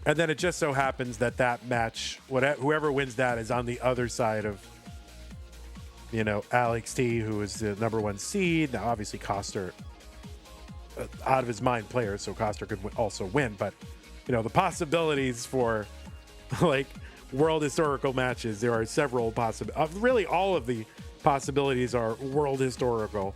And then it just so happens that that match, whoever wins that, is on the other side of, you know, Alex T, who is the number 1 seed. Now, obviously, Coster, out of his mind player, so Coster could also win. But, you know, the possibilities for, like, world historical matches, there are several possibilities. Really, all of the possibilities are world historical.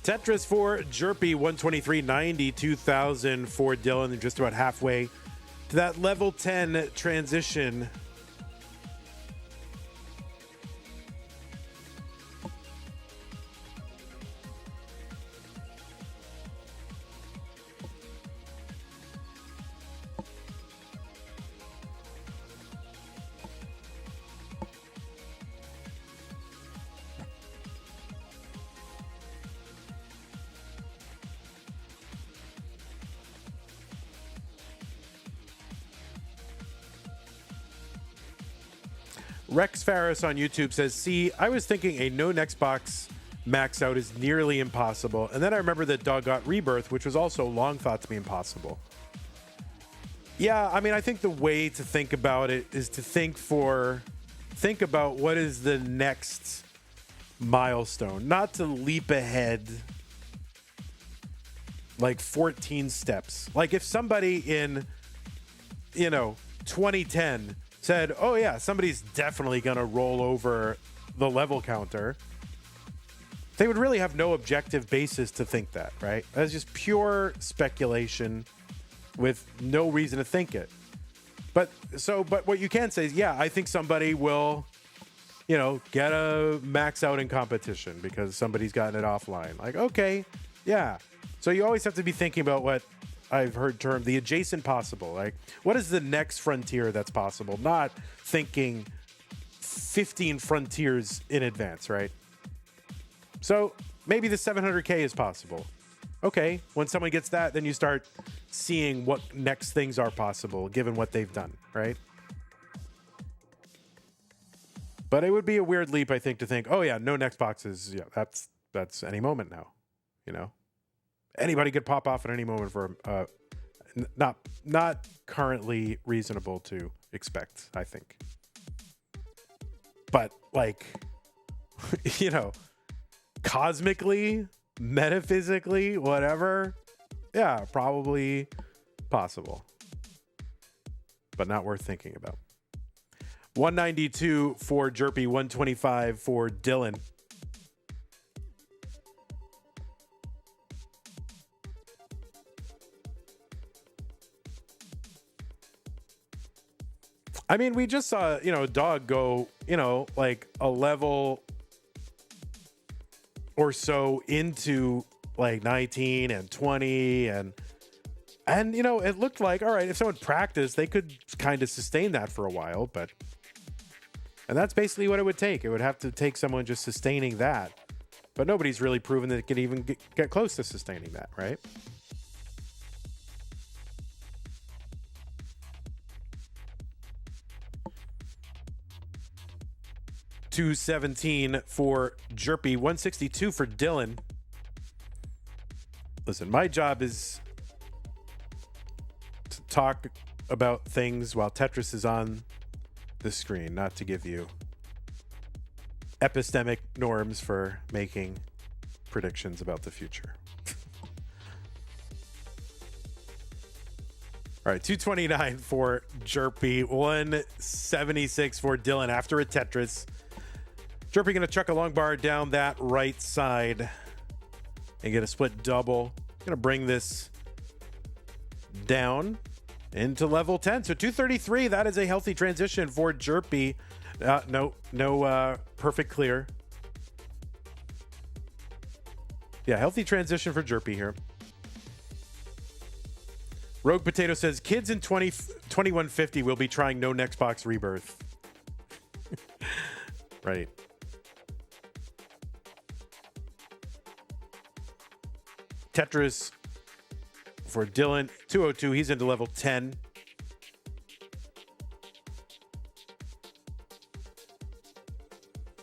Tetris for Jerpy, 123.92,000 for Dillan. They're just about halfway to that level 10 transition. Rex Farris on YouTube says, see, I was thinking a no next box max out is nearly impossible. And then I remember that Dog got Rebirth, which was also long thought to be impossible. Yeah, I mean, I think the way to think about it is to think about what is the next milestone, not to leap ahead like 14 steps. Like if somebody in, 2010 said, oh yeah, somebody's definitely going to roll over the level counter, they would really have no objective basis to think that, right? That's just pure speculation with no reason to think it. But what you can say is, yeah, I think somebody will, get a max out in competition because somebody's gotten it offline. Like, okay, yeah. So you always have to be thinking about what I've heard termed the adjacent possible. Like, what is the next frontier that's possible? Not thinking 15 frontiers in advance, right? So maybe the 700K is possible. Okay, when someone gets that, then you start seeing what next things are possible given what they've done, right? But it would be a weird leap, I think, to think, oh yeah, no next boxes. Yeah, that's any moment now, Anybody could pop off at any moment for not currently reasonable to expect, I think. But like, cosmically, metaphysically, whatever, yeah, probably possible. But not worth thinking about. 192 for Jerpy, 125 for Dillan. I mean, we just saw, Dog go, like a level or so into like 19 and 20 and it looked like, all right, if someone practiced, they could kind of sustain that for a while, and that's basically what it would take. It would have to take someone just sustaining that But nobody's really proven that it can even get close to sustaining that, right? $217 for Jerpy, $162 for Dillan. Listen, my job is to talk about things while Tetris is on the screen, not to give you epistemic norms for making predictions about the future. All right, 229 for Jerpy, 176 for Dillan after a Tetris. Jerpy going to chuck a long bar down that right side and get a split double. Going to bring this down into level 10. So 233, that is a healthy transition for Jerpy. No perfect clear. Yeah, healthy transition for Jerpy here. Rogue Potato says, kids in 2150 will be trying no next box rebirth. Right. Tetris for Dillan, 202. He's into level 10.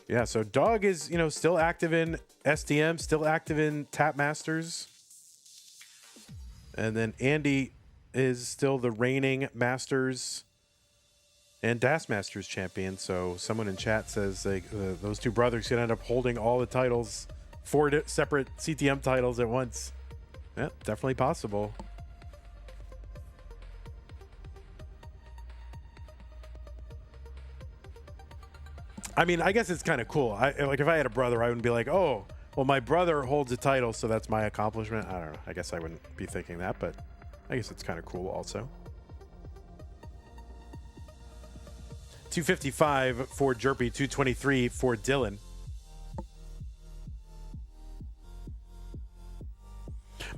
Yeah, so Dog is, still active in STM, still active in Tap Masters. And then Andy is still the reigning Masters and DAS Masters champion. So someone in chat says those two brothers could end up holding all the titles, 4 separate CTM titles at once. Yeah, definitely possible. I mean, I guess it's kind of cool. Like if I had a brother, I wouldn't be like, oh, well, my brother holds a title, so that's my accomplishment. I don't know. I guess I wouldn't be thinking that, but I guess it's kind of cool also. 255 for Jerpy, 223 for Dillan.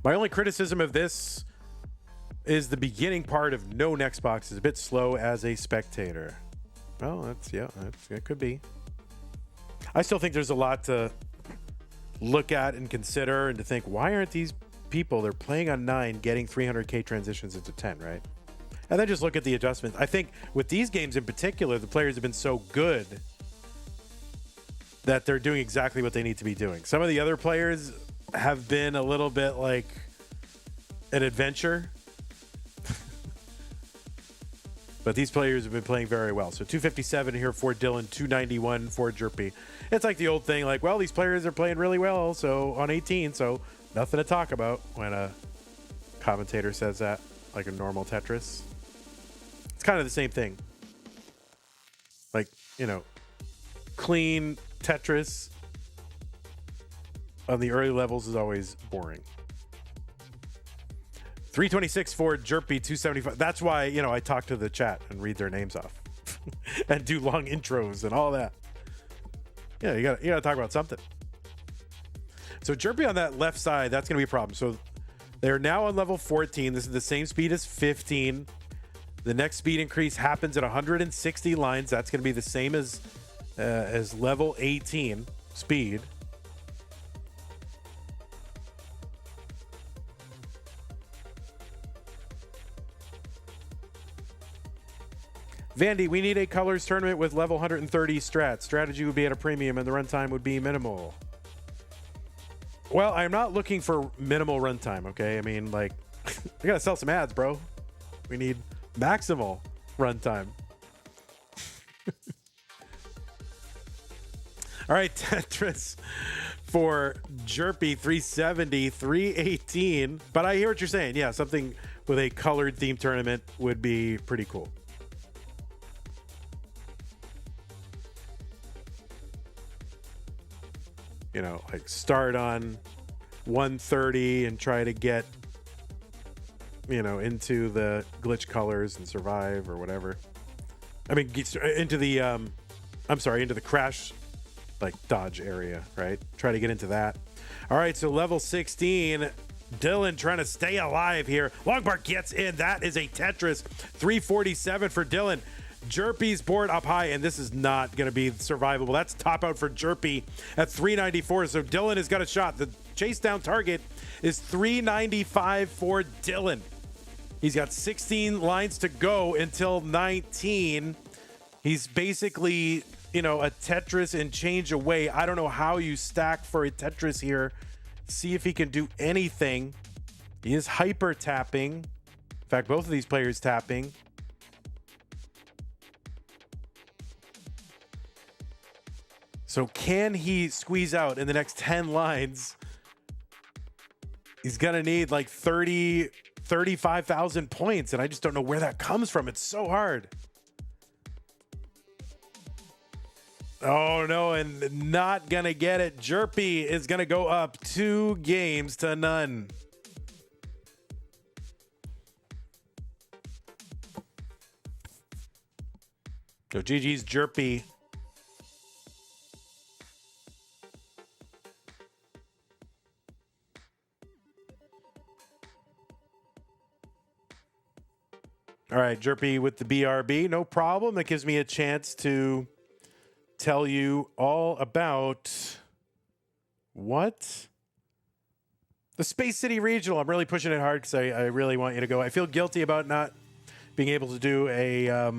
My only criticism of this is the beginning part of no next box is a bit slow as a spectator. Well, it could be. I still think there's a lot to look at and consider and to think, why aren't these people, they're playing on 9, getting 300K transitions into 10, right? And then just look at the adjustments. I think with these games in particular, the players have been so good that they're doing exactly what they need to be doing. Some of the other players have been a little bit like an adventure. But these players have been playing very well. So 257 here for Dillan, 291 for Jerpy. It's like the old thing, like, well, these players are playing really well, so on 18, so nothing to talk about when a commentator says that, like a normal Tetris. It's kind of the same thing. Like, clean Tetris on the early levels is always boring. 326 for Jerpy, 275. That's why, I talk to the chat and read their names off and do long intros and all that. Yeah, you gotta talk about something. So Jerpy on that left side, that's going to be a problem. So they're now on level 14. This is the same speed as 15. The next speed increase happens at 160 lines. That's going to be the same as level 18 speed. Vandy, we need a colors tournament with level 130 strat. Strategy would be at a premium and the runtime would be minimal. Well, I'm not looking for minimal runtime, okay? I mean, like, we gotta sell some ads, bro. We need maximal runtime. All right, Tetris for Jerpy, 370, 318. But I hear what you're saying. Yeah, something with a colored theme tournament would be pretty cool. Like start on 130 and try to get, into the glitch colors and survive or whatever. I mean, into the, into the crash, like dodge area, right? Try to get into that. All right, so level 16, Dillan trying to stay alive here. Long bar gets in. That is a Tetris. 347 for Dillan. Jerpy's board up high, and this is not going to be survivable. That's top out for Jerpy at 394. So Dillan has got a shot. The chase down target is 395 for Dillan. He's got 16 lines to go until 19. He's basically, you know, a Tetris and change away. I don't know how you stack for a Tetris here. See if he can do anything. He is hyper tapping. In fact, both of these players tapping. So can he squeeze out in the next 10 lines? He's going to need like 35,000 points, and I just don't know where that comes from. It's so hard. Oh, no, and not going to get it. Jerpy is going to go up 2 games to none. So GG's Jerpy. All right, Jerpy with the BRB, no problem. That gives me a chance to tell you all about what? The Space City Regional. I'm really pushing it hard because I really want you to go. I feel guilty about not being able to do a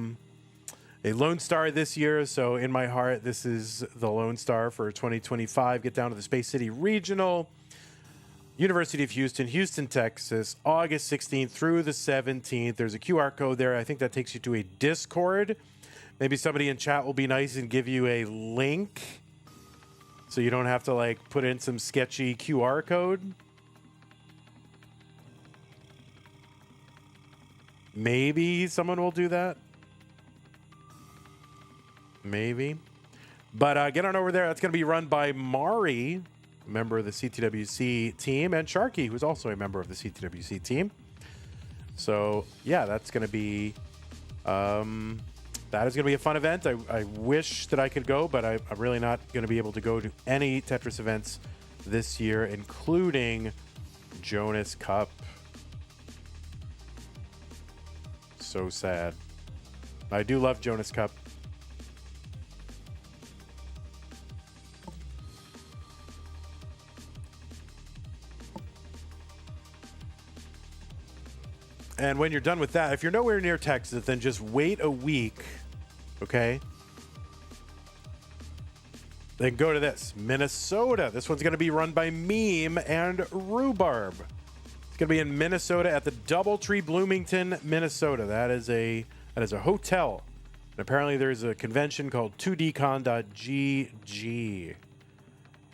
Lone Star this year. So in my heart, this is the Lone Star for 2025. Get down to the Space City Regional. University of Houston, Houston, Texas, August 16th through the 17th. There's a QR code there. I think that takes you to a Discord. Maybe somebody in chat will be nice and give you a link so you don't have to like put in some sketchy QR code. Maybe someone will do that. Maybe. But get on over there. That's going to be run by Mari, a member of the CTWC team, and Sharky, who's also a member of the CTWC team. So, yeah, that's going to be that is going to be a fun event. I wish that I could go, but I'm really not going to be able to go to any Tetris events this year, including Jonas Cup. So sad. I do love Jonas Cup. And when you're done with that, if you're nowhere near Texas, then just wait a week, okay? Then go to this, Minnesota. This one's going to be run by Meme and Rhubarb. It's going to be in Minnesota at the Doubletree, Bloomington, Minnesota. That is a hotel. And apparently there's a convention called 2dcon.gg.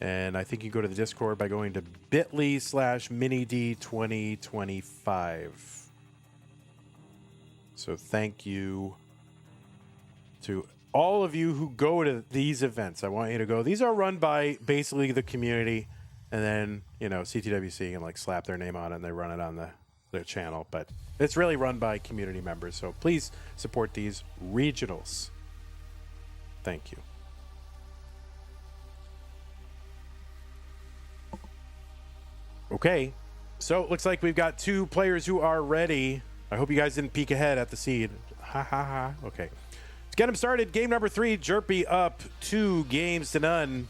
And I think you go to the Discord by going to bit.ly/minid2025. So thank you to all of you who go to these events. I want you to go. These are run by basically the community, and then, you know, CTWC can like slap their name on it and they run it on their channel. But it's really run by community members. So please support these regionals. Thank you. Okay, so it looks like we've got 2 players who are ready. I hope you guys didn't peek ahead at the seed. Ha ha ha. Okay. Let's get them started. Game number 3, Jerpy up 2 games to none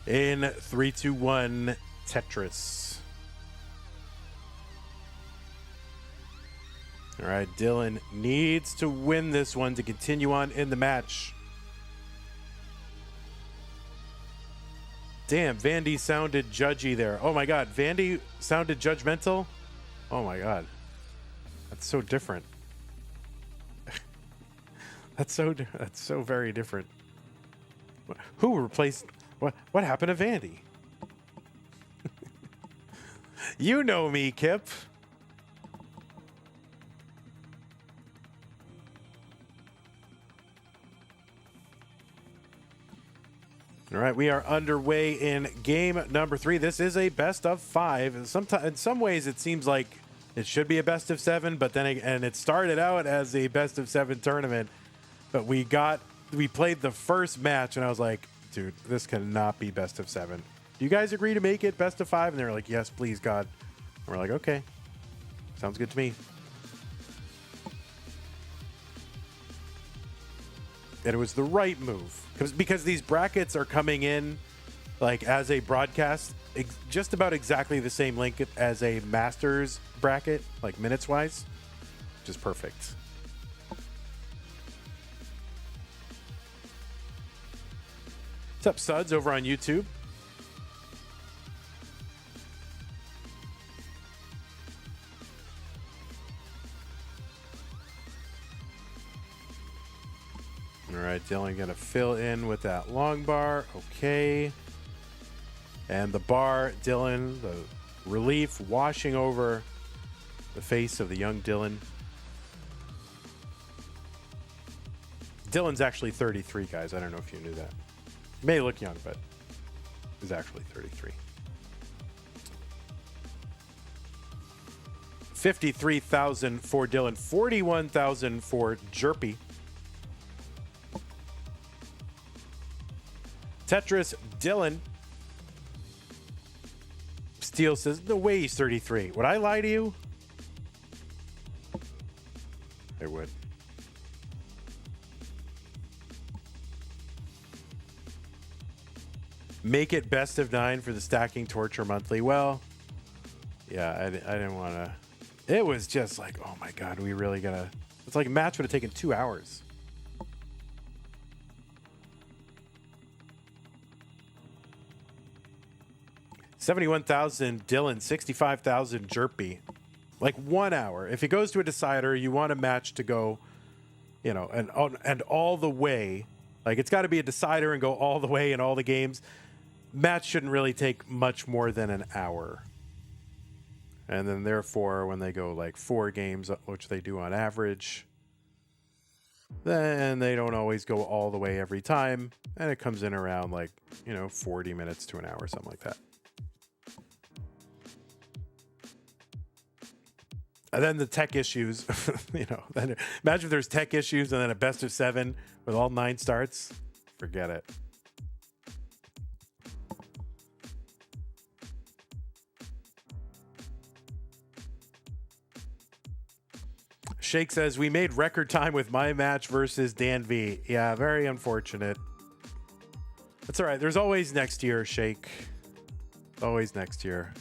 in 3-2-1 Tetris. All right, Dillan needs to win this one to continue on in the match. Damn, Vandy sounded judgy there. Oh my God, Vandy sounded judgmental? Oh my God. That's so different. That's so very different. Who replaced what happened to Vandy? You know me, Kip. All right, we are underway in game number 3. This is a best of 5. Sometimes, in some ways, it seems like it should be a best of 7, but then it started out as a best of 7 tournament. But we played the first match, and I was like, dude, this cannot be best of 7. Do you guys agree to make it best of 5? And they were like, yes, please, God. And we're like, okay, sounds good to me. And it was the right move because these brackets are coming in like as a broadcast, just about exactly the same link as a Masters bracket, like minutes wise, which is perfect. What's up, Suds, over on YouTube? All right, Dylan gonna fill in with that long bar. Okay. And the bar, Dylan, the relief washing over the face of the young Dylan. Dylan's actually 33, guys. I don't know if you knew that. He may look young, but he's actually 33. 53,000 for Dylan, 41,000 for Jerpy. Tetris, Dylan. Steele says, no way he's 33. Would I lie to you? I would. Make it best of 9 for the Stacking Torture Monthly. Well, yeah, I didn't want to. It was just like, oh my God, we really gotta. It's like a match would have taken 2 hours. $71,000 Dylan, 65,000 Jerpy. Like 1 hour. If it goes to a decider, you want a match to go, you know, and all the way. Like it's got to be a decider and go all the way in all the games. Match shouldn't really take much more than an hour. And then therefore, when they go like 4 games, which they do on average, then they don't always go all the way every time. And it comes in around like, 40 minutes to an hour, something like that. And then the tech issues, then imagine if there's tech issues and then a best of 7 with all 9 starts. Forget it. Shake says, we made record time with my match versus Dan V. Yeah, very unfortunate. That's all right. There's always next year, Shake. Always next year.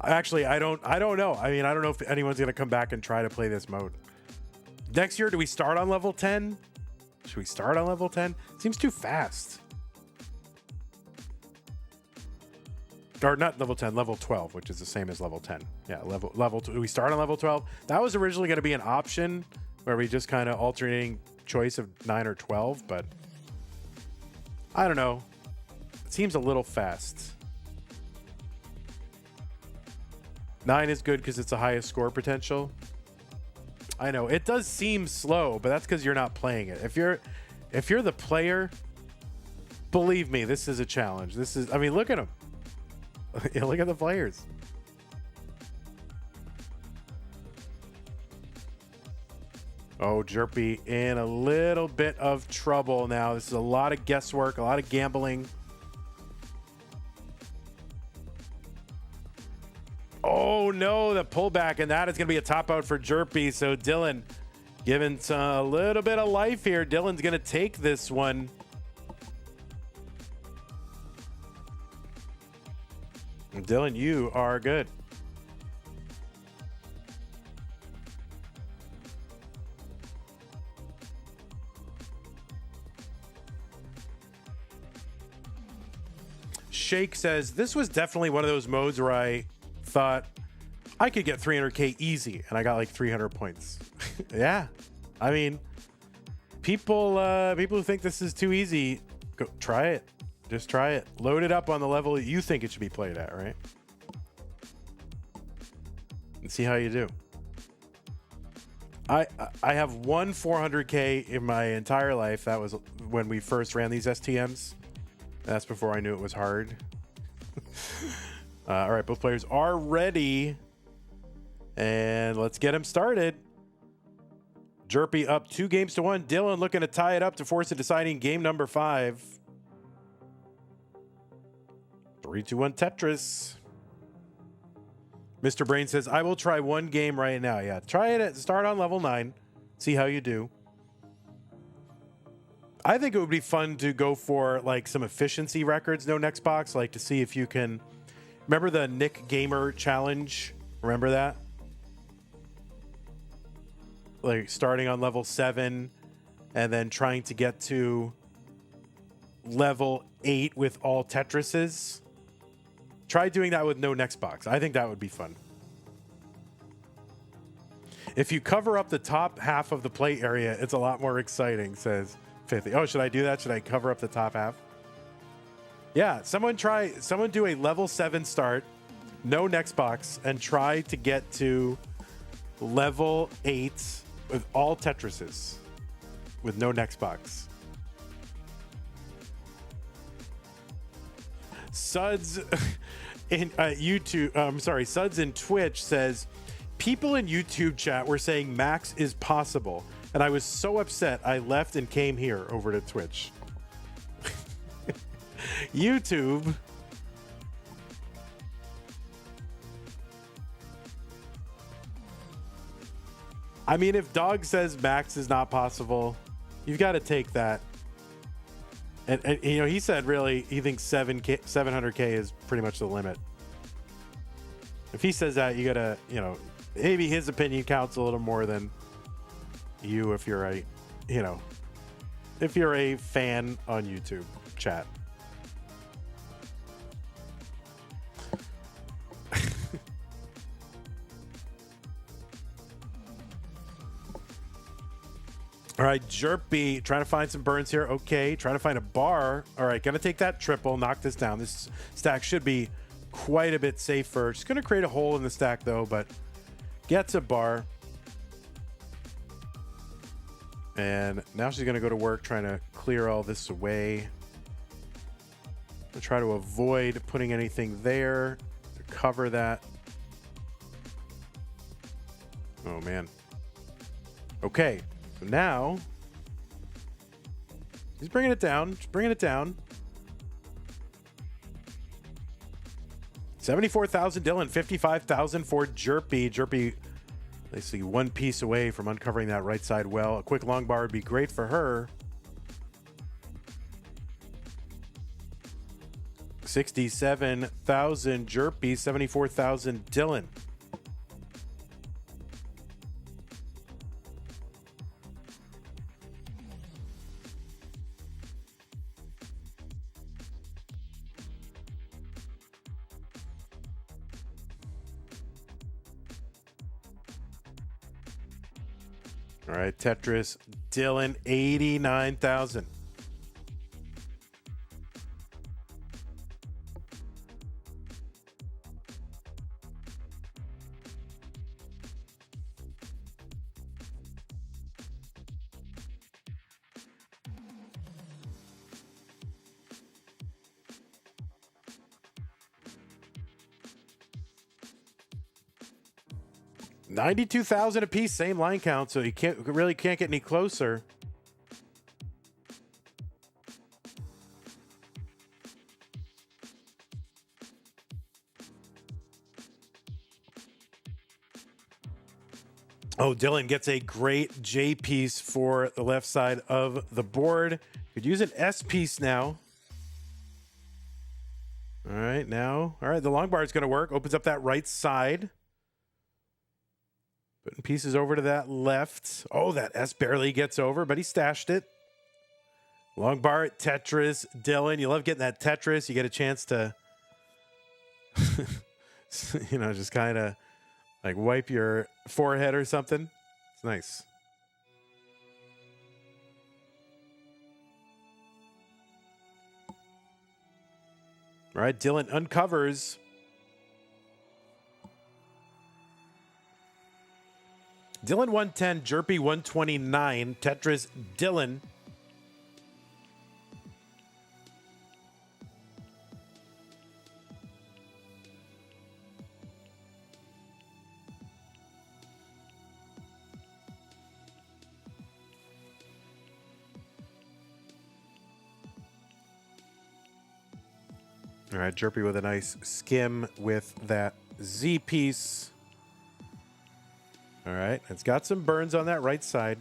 Actually, I don't know. I mean, I don't know if anyone's going to come back and try to play this mode. Next year, do we start on level 10? Should we start on level 10? Seems too fast. Or not level 10, level 12, which is the same as level 10. Yeah, level 2. Do we start on level 12? That was originally going to be an option where we just kind of alternating choice of 9 or 12, but I don't know. It seems a little fast. 9 is good because it's the highest score potential. I know it does seem slow, but that's because you're not playing it. If you're the player, believe me, this is a challenge. I mean, look at them. Look at the players. Oh, Jerpy in a little bit of trouble now. This is a lot of guesswork, a lot of gambling. Oh no, the pullback, and that is going to be a top out for Jerpy. So Dillan giving a little bit of life here. Dillan's going to take this one. Dillan, you are good. Shake says, this was definitely one of those modes where I thought I could get 300K easy, and I got like 300 points. Yeah. I mean, people who think this is too easy, go try it. Just try it. Load it up on the level you think it should be played at, right? And see how you do. I have one 400K in my entire life. That was when we first ran these STMs. That's before I knew it was hard. All right, both players are ready. And let's get him started. Jerpy up 2-1. Dillan looking to tie it up to force a deciding game number 5. 3, 2, 1 Tetris. Mr. Brain says, I will try one game right now. Yeah, try it. Start on level 9. See how you do. I think it would be fun to go for like some efficiency records, no next box, like to see if you can. Remember the Nick Gamer challenge? Remember that? Like starting on level 7 and then trying to get to level 8 with all Tetrises. Try doing that with no next box. I think that would be fun. If you cover up the top half of the plate area, it's a lot more exciting, says 50. Oh, should I do that? Should I cover up the top half? Yeah, someone do a level 7 start, no next box, and try to get to level 8 with all Tetrises with no next box. Suds in YouTube, Suds in Twitch says, people in YouTube chat were saying Max is possible, and I was so upset I left and came here over to Twitch. YouTube. I mean, if Dog says Max is not possible, you've got to take that. And you know, he said really he thinks 700K is pretty much the limit. If he says that, you got to, you know, maybe his opinion counts a little more than you if you're a, you know, if you're a fan on YouTube chat. All right, Jerpy, trying to find some burns here. Okay, trying to find a bar. All right, gonna take that triple, knock this down. This stack should be quite a bit safer. Just gonna create a hole in the stack though, but gets a bar. And now she's gonna go to work trying to clear all this away. I'll try to avoid putting anything there to cover that. Oh man. Okay. So now, he's bringing it down. Just bringing it down. 74,000 Dillan, 55,000 for Jerpy. Jerpy, they see one piece away from uncovering that right side well. A quick long bar would be great for her. 67,000 Jerpy, 74,000 Dillan. All right, Tetris, Dillan, 89,000. $92,000 apiece, same line count, so you really can't get any closer. Oh, Dillan gets a great J piece for the left side of the board. Could use an S piece now. All right, now. All right, the long bar is going to work. Opens up that right side. Putting pieces over to that left. Oh, that S barely gets over, but he stashed it. Long bar at Tetris. Dillan, you love getting that Tetris. You get a chance to, you know, just kind of like wipe your forehead or something. It's nice. All right, Dillan uncovers. Dillan 110, Jerpy 129, Tetris, Dillan. All right, Jerpy with a nice skim with that Z piece. All right, it's got some burns on that right side.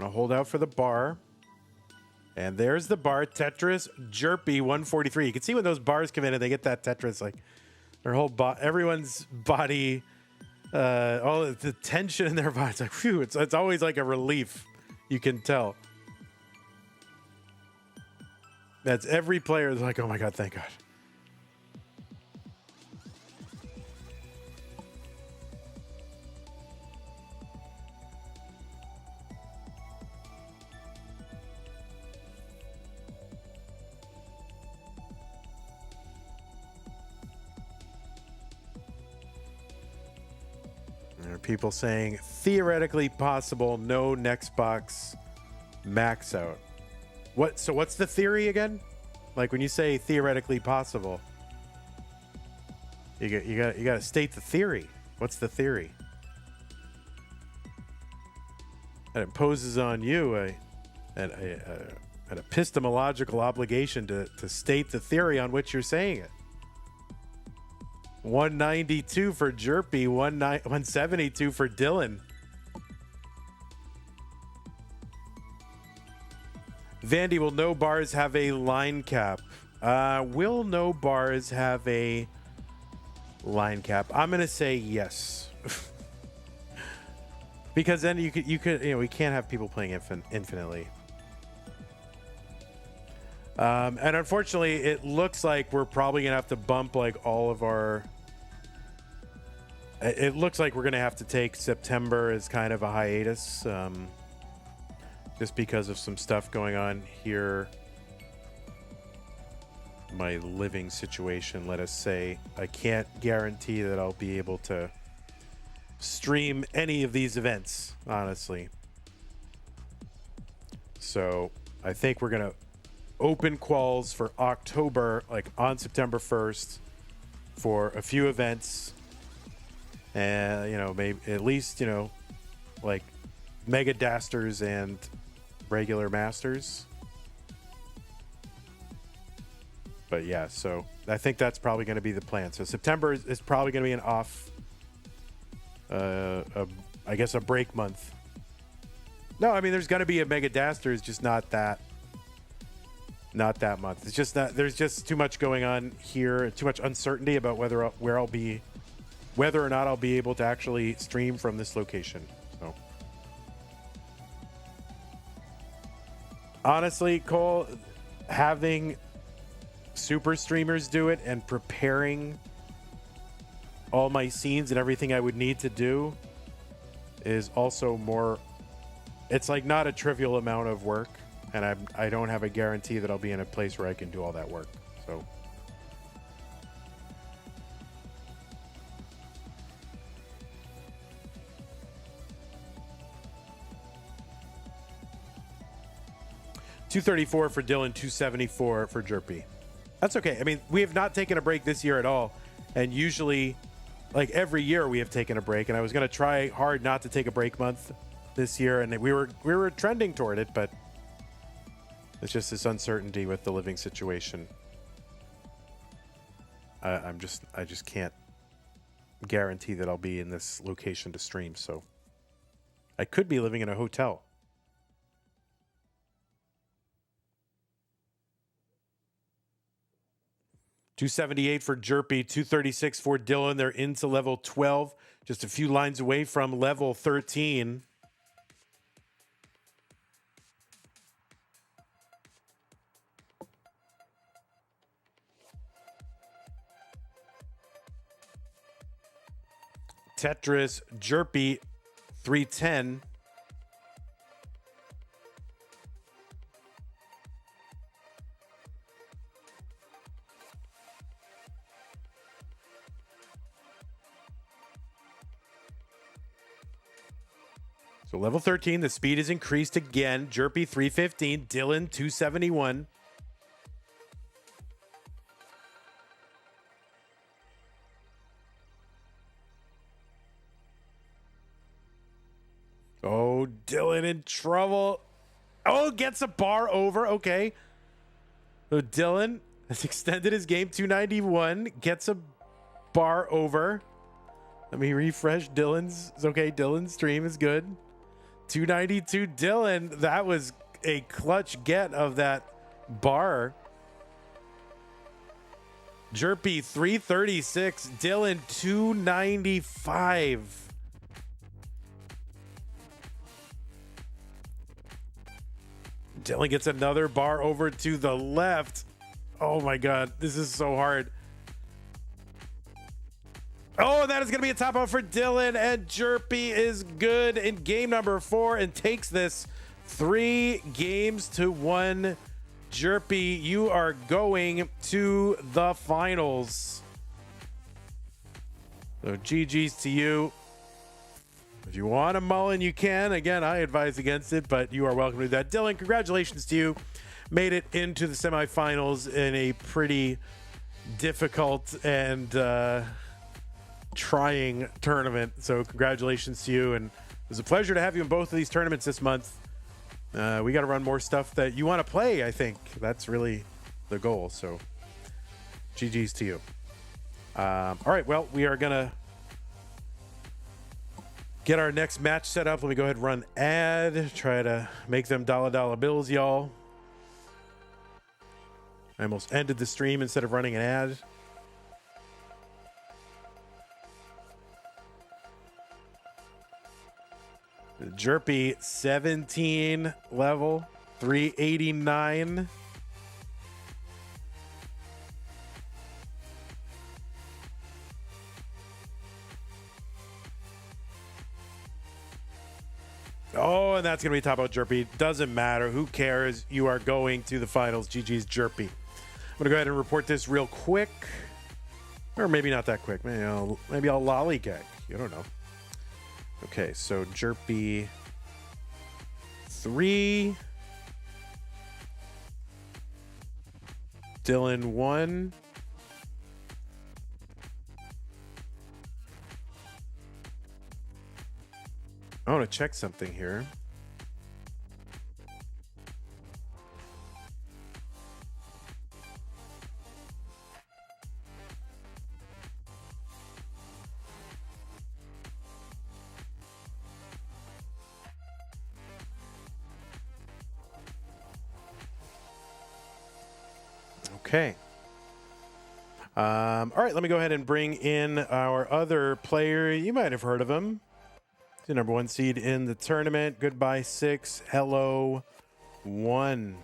We're going to hold out for the bar. And there's the bar. Tetris, Jerpy, 143. You can see when those bars come in and they get that Tetris, like their whole everyone's body, all the tension in their body. It's like, phew, it's always like a relief. You can tell. That's every player is like, oh my God, thank God. There are people saying theoretically possible, no next box max out. So what's the theory again? Like when you say theoretically possible, you got to state the theory. What's the theory? And it imposes on you an epistemological obligation to state the theory on which you're saying it. 192 for Jerpy, 172 for Dillan. Vandy, will no bars have a line cap? Will no bars have a line cap? I'm gonna say yes. Because then you could we can't have people playing infinitely. And unfortunately, it looks like we're probably gonna have to bump like all of our. It looks like we're gonna have to take September as kind of a hiatus, just because of some stuff going on here. My living situation, let us say. I can't guarantee that I'll be able to stream any of these events, honestly. So I think we're gonna open quals for October, like on September 1st, for a few events, and maybe at least like Mega Dasters and regular Masters. But yeah, so I think that's probably going to be the plan. So September is probably going to be an off, I guess a break month. No, I mean there's going to be a Mega Dasters, just not that month. It's just that there's just too much going on here, too much uncertainty about whether or not I'll be able to actually stream from this location. So honestly, Cole, having super streamers do it and preparing all my scenes and everything I would need to do is also more, it's like not a trivial amount of work, and I don't have a guarantee that I'll be in a place where I can do all that work. So $234 for Dillan, $274 for Jerpy. That's okay. I mean, we have not taken a break this year at all. And usually, like every year, we have taken a break. And I was going to try hard not to take a break month this year. And we were trending toward it, but it's just this uncertainty with the living situation. I just can't guarantee that I'll be in this location to stream. So I could be living in a hotel. $278 for Jerpy, $236 for Dillan. They're into level 12, just a few lines away from level 13. Tetris, Jerpy, 310. So level 13, the speed is increased again. Jerpy 315, Dillan 271. Oh, Dillan in trouble. Oh, gets a bar over. Okay. So Dillan has extended his game 291, gets a bar over. Let me refresh Dillan's. It's okay. Dillan's stream is good. 292 Dillan. That was a clutch get of that bar. Jerpy 336, Dillan 295. Dillan gets another bar over to the left. Oh my God, this is so hard. Oh, that is going to be a top out for Dillan, and Jerpy is good in game number 4 and takes this 3-1. Jerpy, you are going to the finals. So GG's to you. If you want a mullen, you can. Again, I advise against it, but you are welcome to do that. Dillan, congratulations to you. Made it into the semifinals in a pretty difficult and trying tournament. So congratulations to you. And it was a pleasure to have you in both of these tournaments this month. We got to run more stuff that you want to play. I think that's really the goal. So GG's to you. All right. Well, we are going to get our next match set up. Let me go ahead and run ad. Try to make them dollar bills, y'all. I almost ended the stream instead of running an ad. Jerpy 17 level 389. Oh, and that's gonna be top out Jerpy. Doesn't matter, who cares? You are going to the finals. GG's Jerpy. I'm gonna go ahead and report this real quick, or maybe not that quick. Maybe I'll lollygag. You don't know. Okay, so Jerpy 3, Dillan 1, I want to check something here. Okay. All right, let me go ahead and bring in our other player. You might have heard of him. He's the number 1 seed in the tournament. Goodbye 6. Hello 1.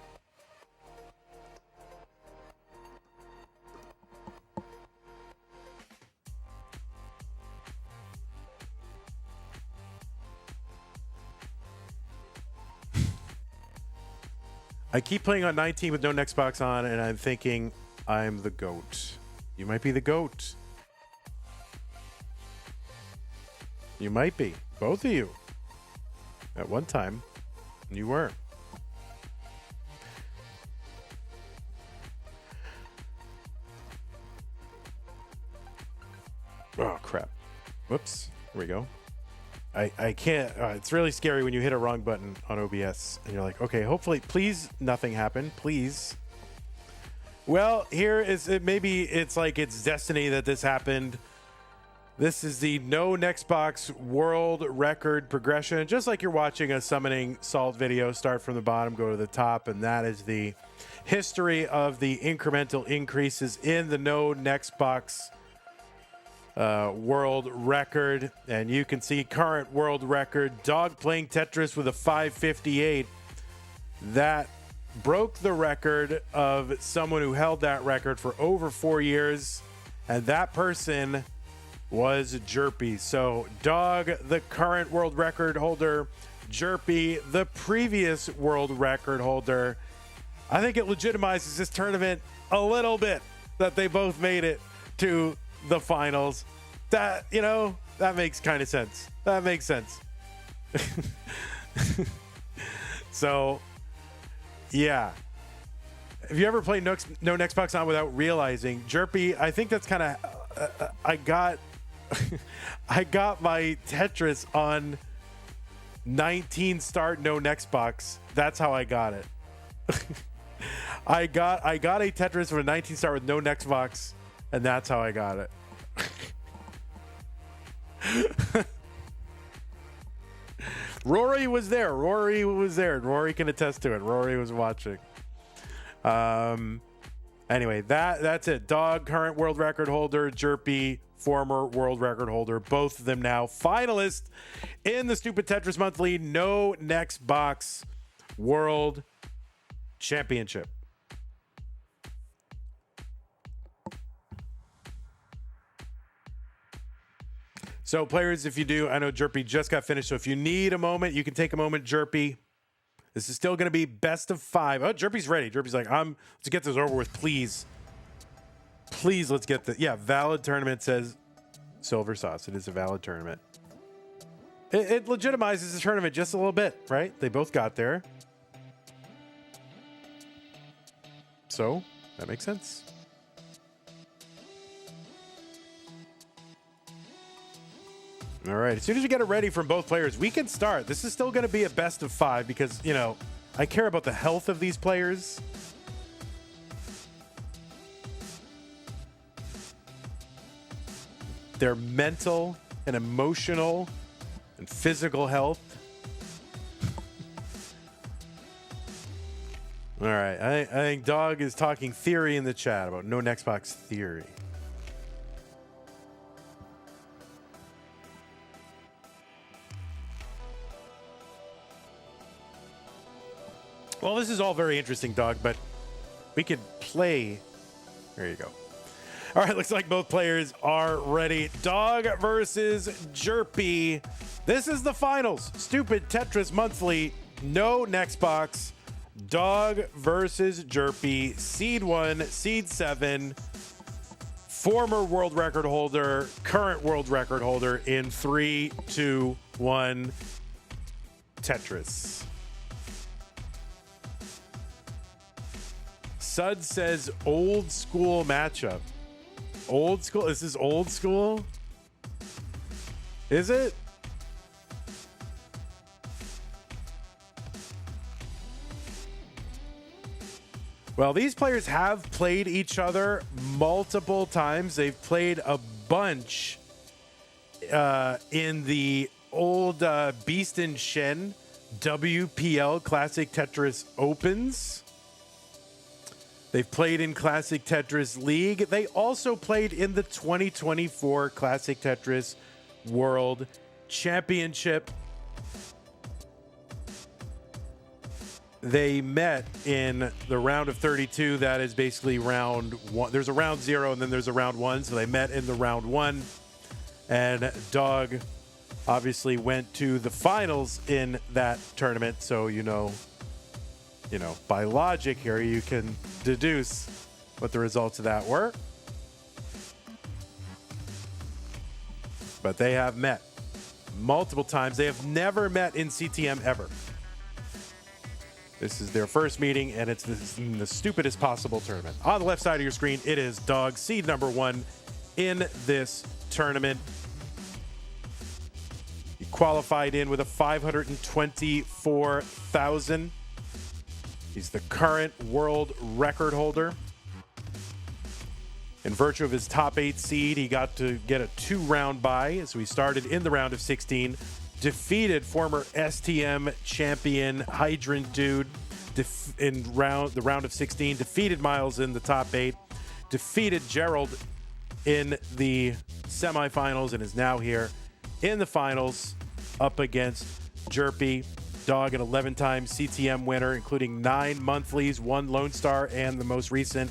I keep playing on 19 with no next box on, and I'm thinking I'm the GOAT. You might be the GOAT. You might be. Both of you. At one time, you were. Oh, crap. Whoops. Here we go. I can't. It's really scary when you hit a wrong button on OBS and you're like, okay, hopefully, please, nothing happened. Please. Well, here is it. Maybe it's like it's destiny that this happened. This is the no next box world record progression. Just like you're watching a summoning salt video, start from the bottom, go to the top. And that is the history of the incremental increases in the no next box world record. And you can see current world record, Dog playing Tetris with a 558. That broke the record of someone who held that record for over 4 years. And that person was Jerpy. So Dog, the current world record holder, Jerpy, the previous world record holder. I think it legitimizes this tournament a little bit that they both made it to the finals. That, you know, that makes kind of sense. That makes sense. So, yeah. Have you ever played no next box on without realizing Jerpy? I think that's kind of I got my Tetris on 19 start no next box. That's how I got it. I got a Tetris with a 19 start with no next box, and that's how I got it. Rory was there. Rory was there. Rory can attest to it. Rory was watching. Anyway, that's it. Dog, current world record holder. Jerpy, former world record holder. Both of them now finalists in the Stupid Tetris Monthly No Next Box World Championship. So, players, if you do, I know Jerpy just got finished, so if you need a moment, you can take a moment, Jerpy. This is still going to be best of 5. Oh, Jerpy's ready. Jerpy's like, let's get this over with, please. Please, let's get the, valid tournament says Silver Sauce. It is a valid tournament. It legitimizes the tournament just a little bit, right? They both got there. So, that makes sense. All right, as soon as you get it ready from both players, we can start. This is still going to be a best of 5 because, I care about the health of these players. Their mental and emotional and physical health. All right, I think Dog is talking theory in the chat about no next box theory. Well, this is all very interesting, Dog, but we could play. There you go. All right, looks like both players are ready. Dog versus Jerpy. This is the finals. Stupid Tetris Monthly, no next box. Dog versus Jerpy. Seed 1, Seed 7. Former world record holder, current world record holder in 3, 2, 1. Tetris. Sud says old school matchup. Old school? Is this old school? Is it? Well, these players have played each other multiple times. They've played a bunch in the old Beast and Shen WPL Classic Tetris Opens. They've played in Classic Tetris League. They also played in the 2024 Classic Tetris World Championship. They met in the round of 32. That is basically round 1. There's a round 0 and then there's a round 1. So they met in the round 1. And Dog obviously went to the finals in that tournament. So, by logic here, you can deduce what the results of that were. But they have met multiple times. They have never met in CTM ever. This is their first meeting, and it's the stupidest possible tournament. On the left side of your screen, it is Dog, seed number 1 in this tournament. He qualified in with a 524,000. He's the current world record holder. In virtue of his top 8 seed, he got to get a 2-round bye. So he started in the round of 16, defeated former STM champion Hydrant Dude in the round of 16, defeated Miles in the top 8, defeated Gerald in the semifinals, and is now here in the finals up against Jerpy. Dog, an 11-time CTM winner, including 9 monthlies, 1 Lone Star, and the most recent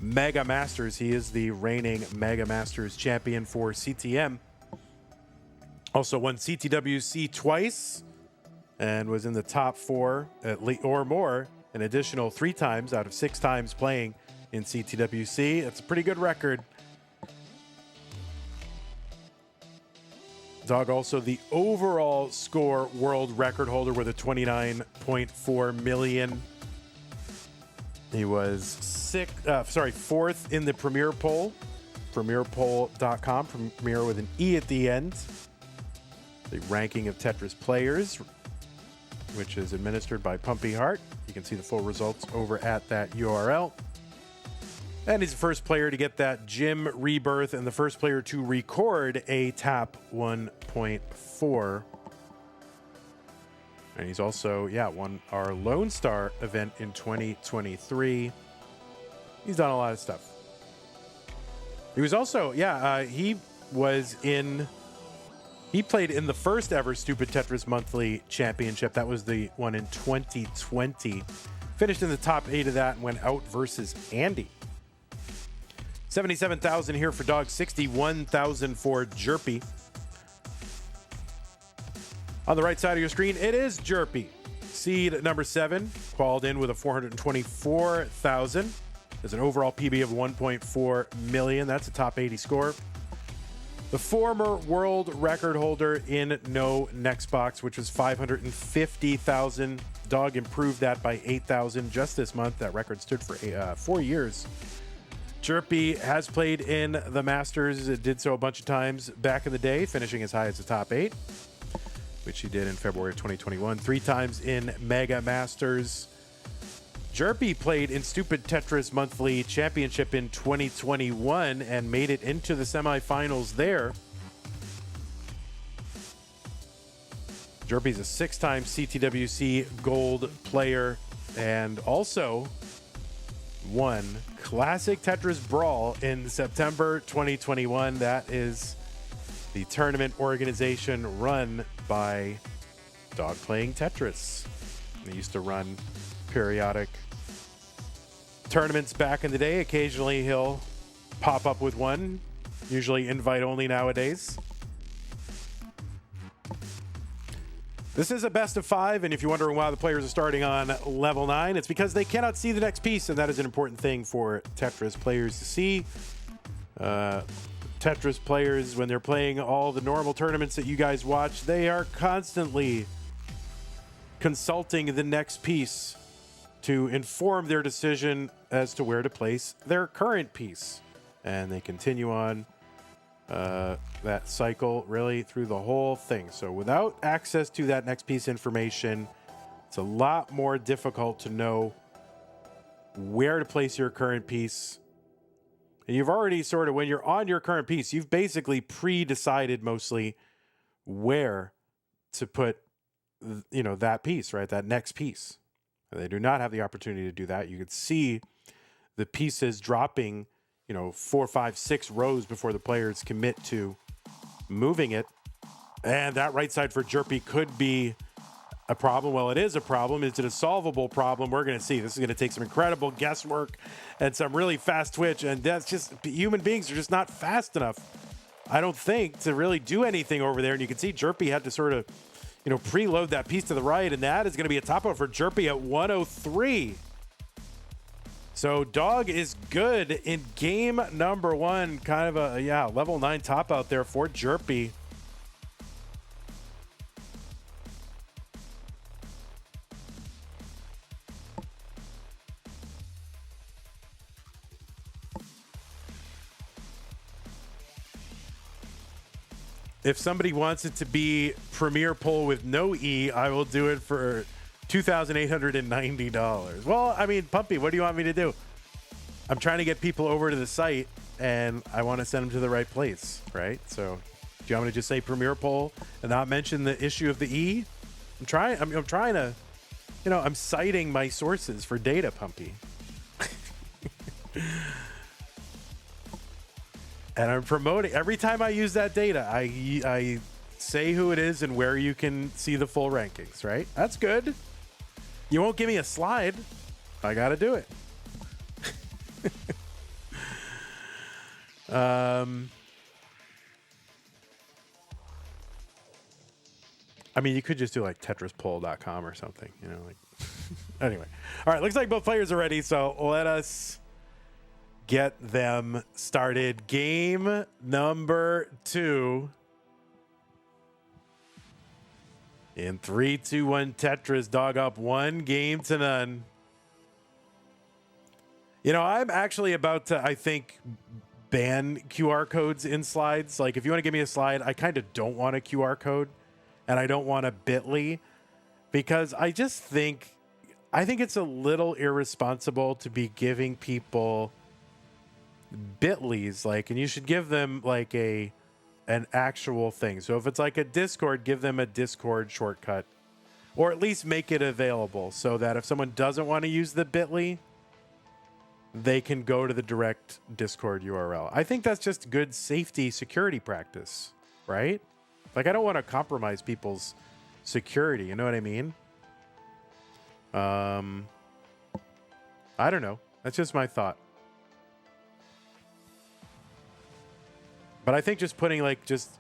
Mega Masters. He is the reigning Mega Masters champion for CTM. Also won CTWC twice and was in the top 4 at least or more, an additional 3 times out of 6 times playing in CTWC. That's a pretty good record. Dog also the overall score world record holder with a 29.4 million. He was 4th in the Premier poll, premierpoll.com, Premier with an E at the end. The ranking of Tetris players, which is administered by Pumpy Heart. You can see the full results over at that URL. And he's the first player to get that gym rebirth and the first player to record a TAP 1.4 And he's also, won our Lone Star event in 2023. He's done a lot of stuff. He was also, he played in the first ever Stupid Tetris Monthly Championship. That was the one in 2020. Finished in the top 8 of that and went out versus Andy. 77,000 here for Dog, 61,000 for Jerpy. On the right side of your screen, it is Jerpy. Seed number 7, qualified in with a 424,000. There's an overall PB of 1.4 million. That's a top 80 score. The former world record holder in no next box, which was 550,000. Dog improved that by 8,000 just this month. That record stood for 4 years. Jerpy has played in the Masters. It did so a bunch of times back in the day, finishing as high as the top 8, which he did in February of 2021. 3 times in Mega Masters. Jerpy played in Stupid Tetris Monthly Championship in 2021 and made it into the semifinals there. Jerpy's a 6-time CTWC Gold player and also won Classic Tetris Brawl in September 2021. That is the tournament organization run by Dog Playing Tetris. They used to run periodic tournaments back in the day. Occasionally he'll pop up with one, usually invite only nowadays. This is a best of 5, and if you're wondering why the players are starting on level 9, it's because they cannot see the next piece, and that is an important thing for Tetris players to see. Tetris players, when they're playing all the normal tournaments that you guys watch, they are constantly consulting the next piece to inform their decision as to where to place their current piece. And they continue on that cycle really through the whole thing. So without access to that next piece information, it's a lot more difficult to know where to place your current piece. And you've already sort of, when you're on your current piece, you've basically pre-decided mostly where to put, that piece, right? That next piece. They do not have the opportunity to do that. You could see the pieces dropping, 4, 5, 6 rows before the players commit to moving it. And that right side for Jerpy could be a problem. Well, it is a problem. Is it a solvable problem? We're going to see. This is going to take some incredible guesswork and some really fast twitch. And that's just, human beings are just not fast enough, I don't think, to really do anything over there. And you can see Jerpy had to sort of, preload that piece to the right. And that is going to be a top out for Jerpy at 103. So Dog is good in game number 1. Kind of a, level 9 top out there for Jerpy. If somebody wants it to be Premier Poll with no E, I will do it for $2,890. Well, I mean, Pumpy, what do you want me to do? I'm trying to get people over to the site, and I want to send them to the right place, right? So, do you want me to just say Premier Poll and not mention the issue of the E? I'm trying to, I'm citing my sources for data, Pumpy. And I'm promoting, every time I use that data, I say who it is and where you can see the full rankings, right? That's good. You won't give me a slide. I got to do it. I mean, you could just do like TetrisPoll.com or something, Anyway. All right, looks like both players are ready, so let us get them started. Game number 2. In 3, 2, 1, Tetris. Dog up 1-0. I'm actually about to, I think, ban QR codes in slides. Like, if you want to give me a slide, I kind of don't want a QR code, and I don't want a bit.ly, because I think it's a little irresponsible to be giving people bit.lys, and you should give them an actual thing. So if it's like a Discord, give them a Discord shortcut Or at least make it available so that if someone doesn't want to use the bit.ly, they can go to the direct Discord URL. I think that's just good safety security practice, right? Like, I don't want to compromise people's security. You know what I mean? I don't know. That's just my thought. But I think just putting like just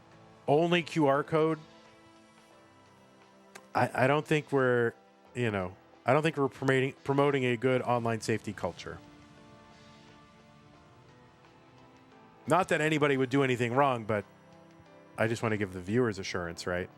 only QR code, I don't think we're, I don't think we're promoting a good online safety culture. Not that anybody would do anything wrong, but I just want to give the viewers assurance, right?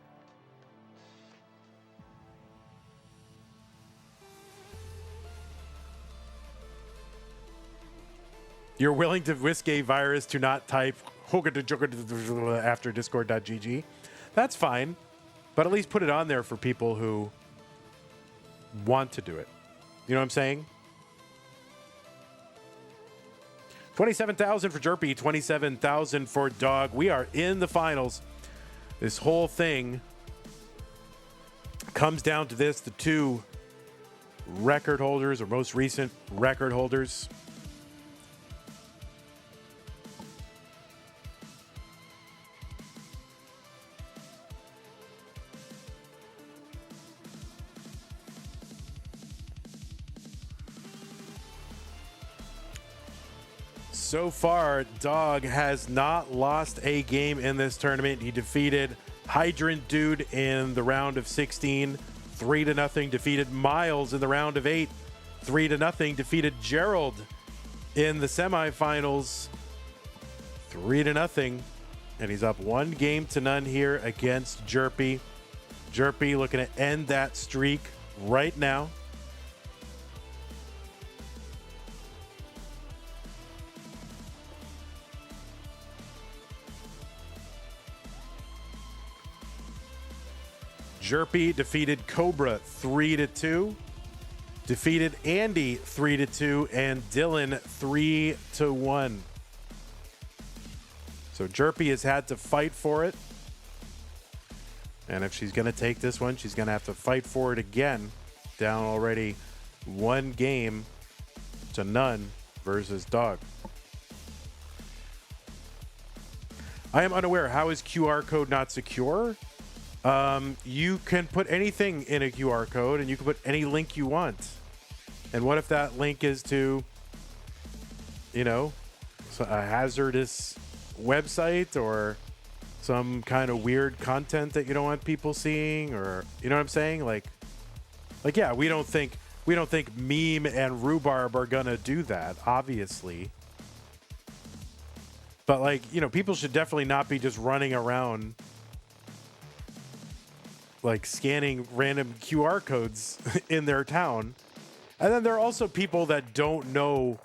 You're willing to risk a virus to not type after discord.gg. That's fine. But at least put it on there for people who want to do it. You know what I'm saying? 27,000 for Jerpy, 27,000 for Dog. We are in the finals. This whole thing comes down to this. The two record holders, or most recent record holders. So far, Dog has not lost a game in this tournament. He defeated Hydrant Dude in the round of 16, 3-0. Defeated Miles in the round of 8, 3-0. Defeated Gerald in the semifinals, 3-0. And he's up 1-0 here against Jerpy. Jerpy looking to end that streak right now. Jerpy defeated Cobra 3-2, defeated Andy 3-2, and Dillan 3-1. So Jerpy has had to fight for it. And if she's going to take this one, she's going to have to fight for it again. Down already 1-0 versus Dog. I am unaware. How is QR code not secure? You can put anything in a QR code, and you can put any link you want. And what if that link is to, a hazardous website or some kind of weird content that you don't want people seeing, or you know what I'm saying? Like yeah, we don't think Meme and Rhubarb are gonna do that, obviously. But people should definitely not be just running around scanning random QR codes in their town. And then there are also people that don't know,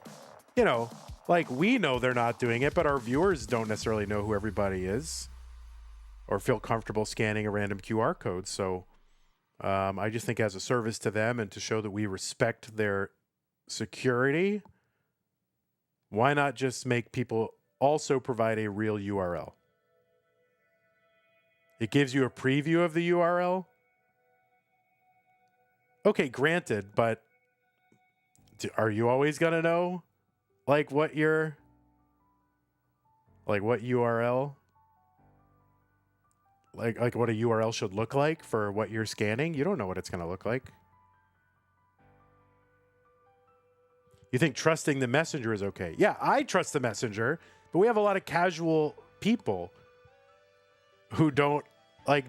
we know they're not doing it, but our viewers don't necessarily know who everybody is or feel comfortable scanning a random QR code. So I just think as a service to them and to show that we respect their security, why not just make people also provide a real URL? It gives you a preview of the URL. Okay, granted, but are you always going to know what URL? Like what a URL should look like for what you're scanning? You don't know what it's going to look like. You think trusting the messenger is okay? Yeah, I trust the messenger, but we have a lot of casual people who don't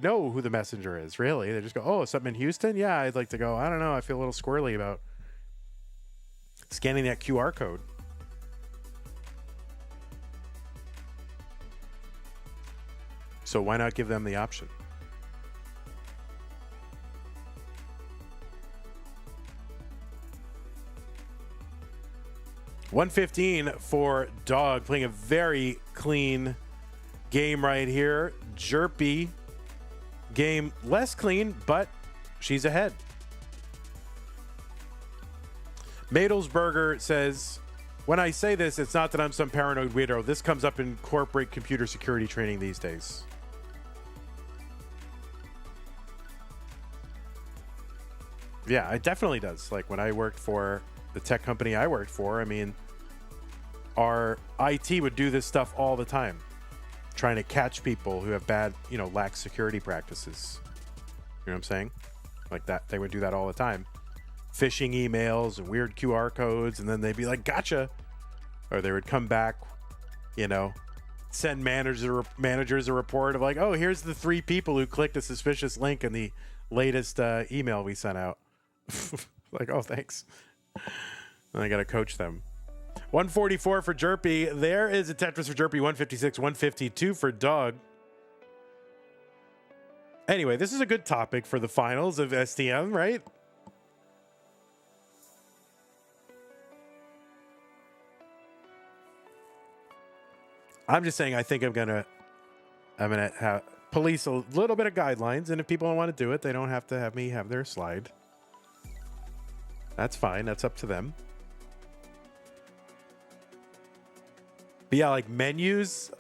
know who the messenger is, really. They just go, oh, something in Houston? Yeah, I'd like to go. I don't know. I feel a little squirrely about scanning that QR code. So why not give them the option? $115 for Dog, playing a very clean game right here. Jerpy, game less clean, but she's ahead. Madelsberger says, when I say this, it's not that I'm some paranoid weirdo. This comes up in corporate computer security training these days. Yeah, it definitely does. Like when I worked for the tech company I worked for, I mean, our IT would do this stuff all the time, trying to catch people who have bad, lax security practices. You know what I'm saying? Like that, they would do that all the time. Phishing emails and weird QR codes, and then they'd be like, gotcha. Or they would come back, send managers a report of like, oh, here's the 3 people who clicked a suspicious link in the latest email we sent out. Like, oh, thanks. And I got to coach them. 144 for Jerpy. There is a Tetris for Jerpy. 156, 152 for Dog. Anyway, this is a good topic for the finals of STM, right? I'm just saying, I think I'm gonna have police a little bit of guidelines, and if people don't want to do it, they don't have to have me have their slide. That's fine. That's up to them. But yeah, like menus,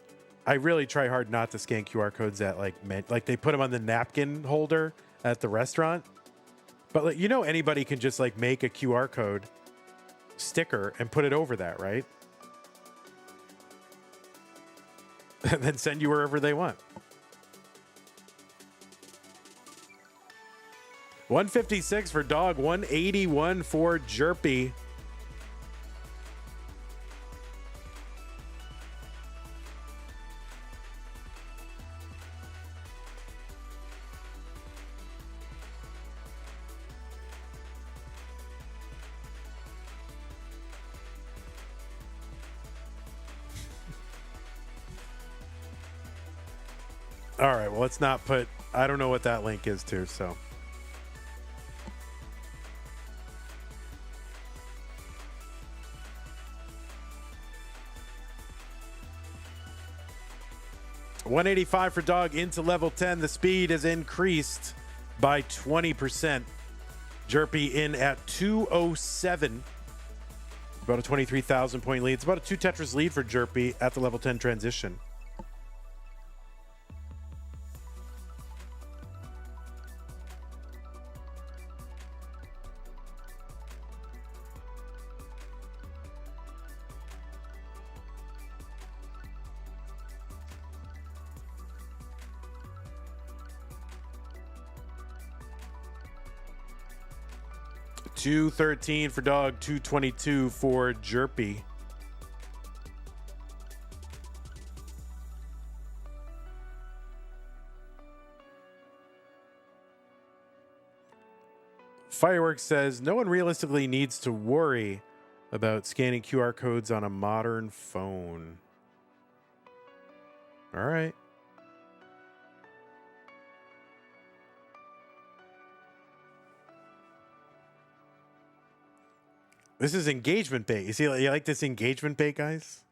I really try hard not to scan QR codes at like they put them on the napkin holder at the restaurant. But like, anybody can just like make a QR code sticker and put it over that, right? And then send you wherever they want. 156 for Dog, 181 for Jerpy. All right, well, let's not put, I don't know what that link is to, so. $185 for Dog into level 10. The speed is increased by 20%. Jerpy in at 207. About a 23,000 point lead. It's about a 2 Tetris lead for Jerpy at the level 10 transition. $213 for Dog, $222 for Jerpy. Fireworks says, no one realistically needs to worry about scanning QR codes on a modern phone. All right. This is engagement bait. You see, you like this engagement bait, guys?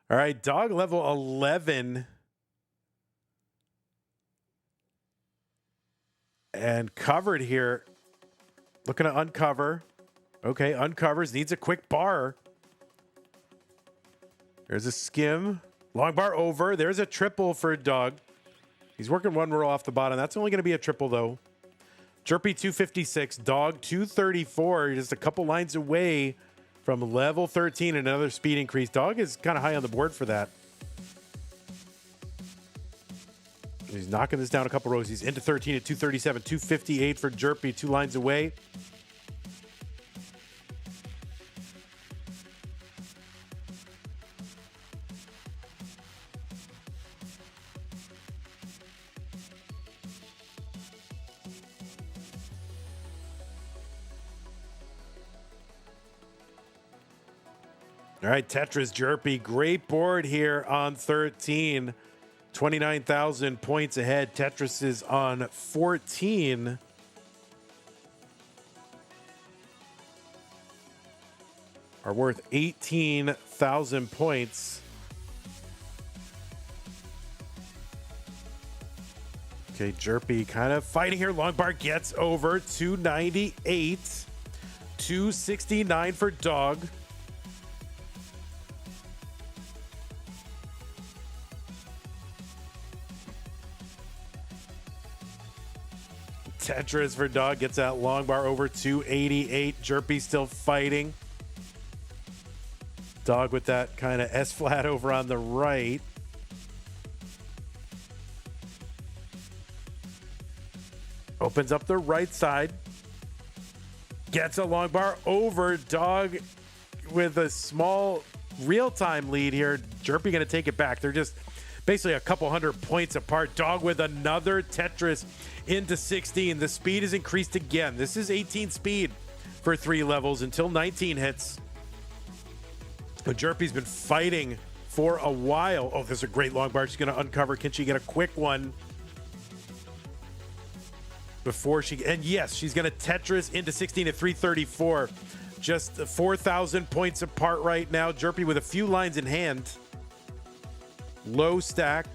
All right, Dog level 11. And covered here. Looking to uncover. Okay, uncovers. Needs a quick bar. There's a skim. Long bar over. There's a triple for Dog. He's working one row off the bottom. That's only going to be a triple, though. Jerpy 256, Dog 234, just a couple lines away from level 13, another speed increase. Dog is kind of high on the board for that. He's knocking this down a couple rows. He's into 13 at 237, 258 for Jerpy, 2 lines away. All right, Tetris Jerpy, great board here on 13. 29,000 points ahead. Tetris is on 14. Are worth 18,000 points. Okay, Jerpy kind of fighting here. Long bar gets over 298. 269 for Dog. Tetris for dog gets that long bar over 288. Jerpy still fighting. Dog with that kind of S flat over on the right. Opens up the right side. Gets a long bar over. Dog with a small real-time lead here. Jerpy going to take it back. They're just basically a couple hundred points apart. Dog with another Tetris into 16. The speed is increased again. This is 18 speed for 3 levels until 19 hits. But Jerpy's been fighting for a while. Oh, there's a great long bar. She's going to uncover. Can she get a quick one before she... And yes, she's going to Tetris into 16 at 334. Just 4,000 points apart right now. Jerpy with a few lines in hand. Low stack.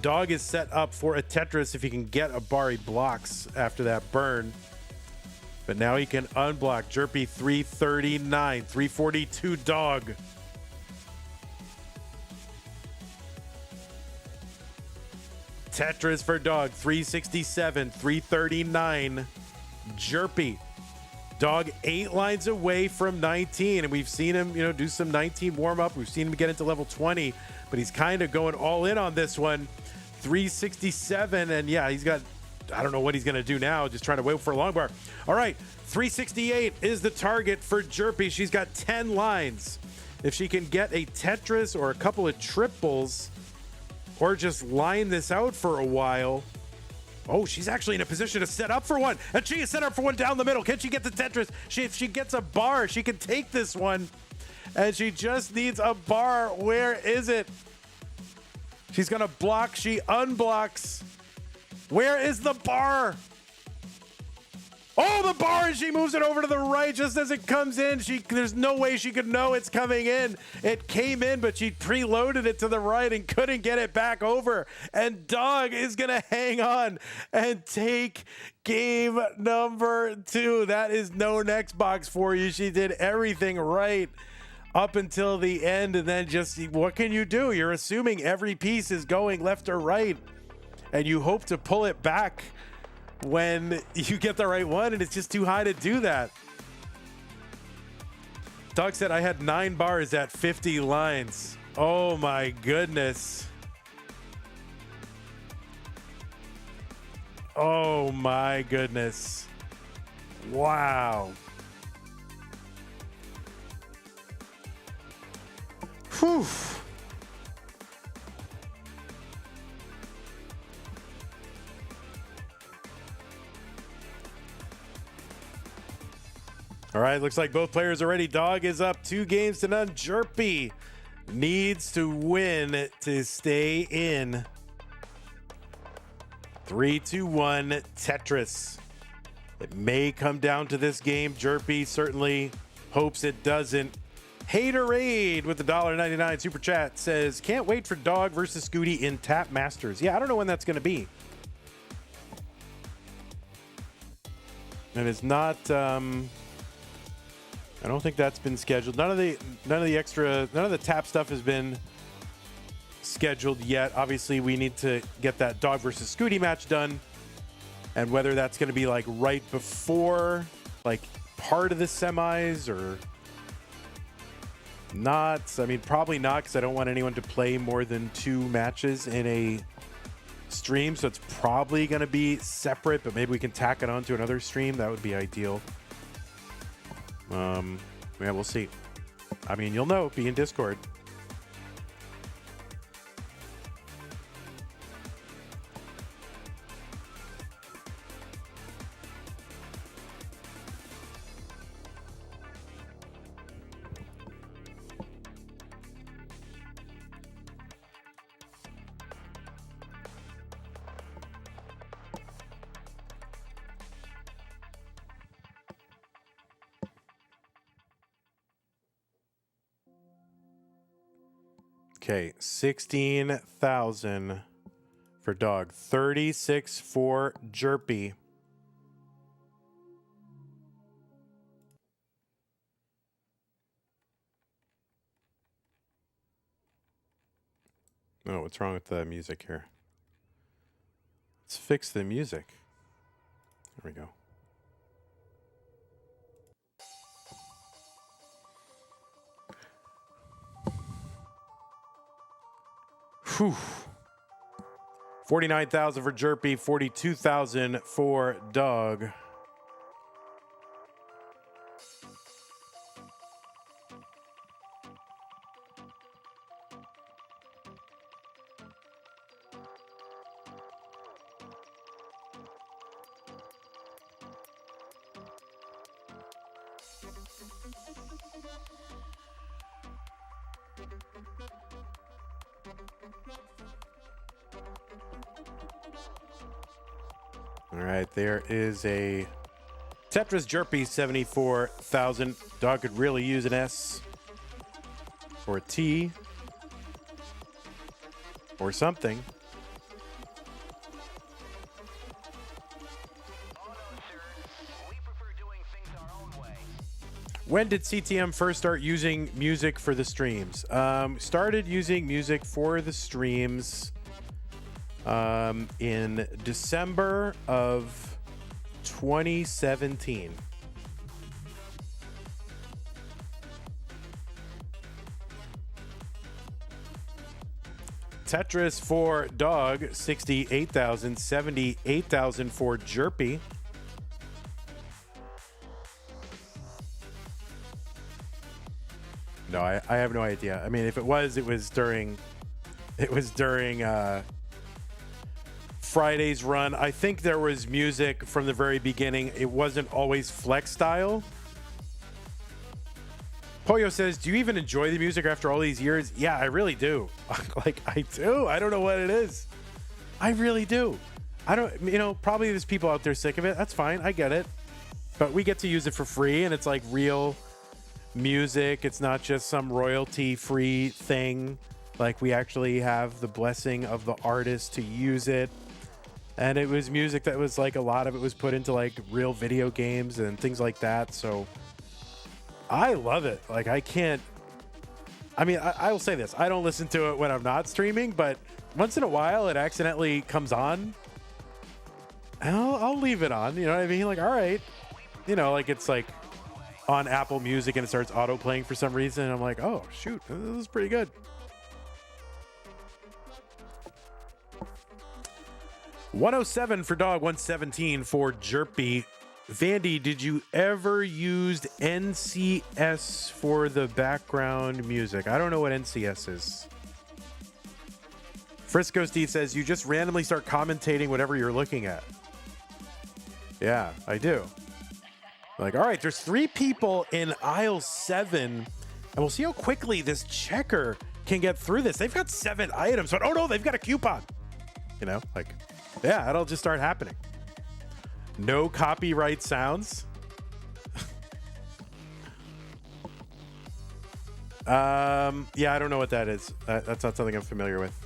Dog is set up for a Tetris. If he can get a bar, he blocks after that burn. But now he can unblock. Jerpy 339, 342 dog. Tetris for dog 367, 339. Jerpy. Dog 8 lines away from 19, and we've seen him, do some 19 warm up. We've seen him get into level 20, but he's kind of going all in on this one. 367, and yeah, he's got, I don't know what he's going to do now, just trying to wait for a long bar. All right, 368 is the target for Jerpy. She's got 10 lines. If she can get a Tetris or a couple of triples, or just line this out for a while. Oh, she's actually in a position to set up for one. And she is set up for one down the middle. Can she get the Tetris? If she gets a bar, she can take this one. And she just needs a bar. Where is it? She's going to block. She unblocks. Where is the bar? Oh, the bar, and she moves it over to the right just as it comes in. There's no way she could know it's coming in. It came in, but she preloaded it to the right and couldn't get it back over. And Dog is going to hang on and take game number 2. That is no next box for you. She did everything right up until the end, and then just, what can you do? You're assuming every piece is going left or right, and you hope to pull it back when you get the right one, and it's just too high to do that. Doug said I had 9 bars at 50 lines. Oh my goodness. Oh my goodness. Wow. Whew. All right, looks like both players are ready. Dog is up 2-0. Jerpy needs to win to stay in. 3-2-1 Tetris. It may come down to this game. Jerpy certainly hopes it doesn't. Haterade with the $1.99 super chat says, can't wait for Dog versus Scooty in Tap Masters. Yeah, I don't know when that's going to be. And it's not... I don't think that's been scheduled. None of the tap stuff has been scheduled yet. Obviously, we need to get that Dog versus Scooty match done, and whether that's going to be like right before, like part of the semis or not. I mean, probably not, because I don't want anyone to play more than 2 matches in a stream. So it's probably going to be separate, but maybe we can tack it onto another stream. That would be ideal. Yeah, we'll see. I mean, you'll know, be in Discord. Okay, 16,000 for Dog, 36 for Jerpy. Oh, what's wrong with the music here? Let's fix the music. There we go. Whew. 49,000 for Jerpy, 42,000 for Dog. All right, there is a Tetris Jerpy, 74,000. Dog could really use an S or a T or something. When did CTM first start using music for the streams? Started using music for the streams in December of 2017. Tetris for Dog, 68,000, 78,000 for Jerpy. No, I have no idea. I mean, if it was during Friday's run. I think there was music from the very beginning. It wasn't always flex style. Poyo says, do you even enjoy the music after all these years? Yeah, I really do. Like, I do. I don't know what it is. I really do. I don't, probably there's people out there sick of it. That's fine. I get it. But we get to use it for free, and it's like real music. It's not just some royalty-free thing. Like, we actually have the blessing of the artist to use it. And it was music that was like, a lot of it was put into like real video games and things like that. So I love it. Like, I will say this. I don't listen to it when I'm not streaming, but once in a while it accidentally comes on. And I'll leave it on. You know what I mean? Like, all right. Like it's like on Apple Music and it starts auto playing for some reason. And I'm like, oh, shoot, this is pretty good. 107 for Dog, 117 for Jerpy. Vandy, did you ever use NCS for the background music? I don't know what NCS is. Frisco Steve says, you just randomly start commentating whatever you're looking at. Yeah, I do. Like, all right, there's 3 people in aisle 7, and we'll see how quickly this checker can get through this. They've got 7 items, but oh no, they've got a coupon. Like, yeah, it'll just start happening. No copyright sounds. Yeah, I don't know what that is. That's not something I'm familiar with.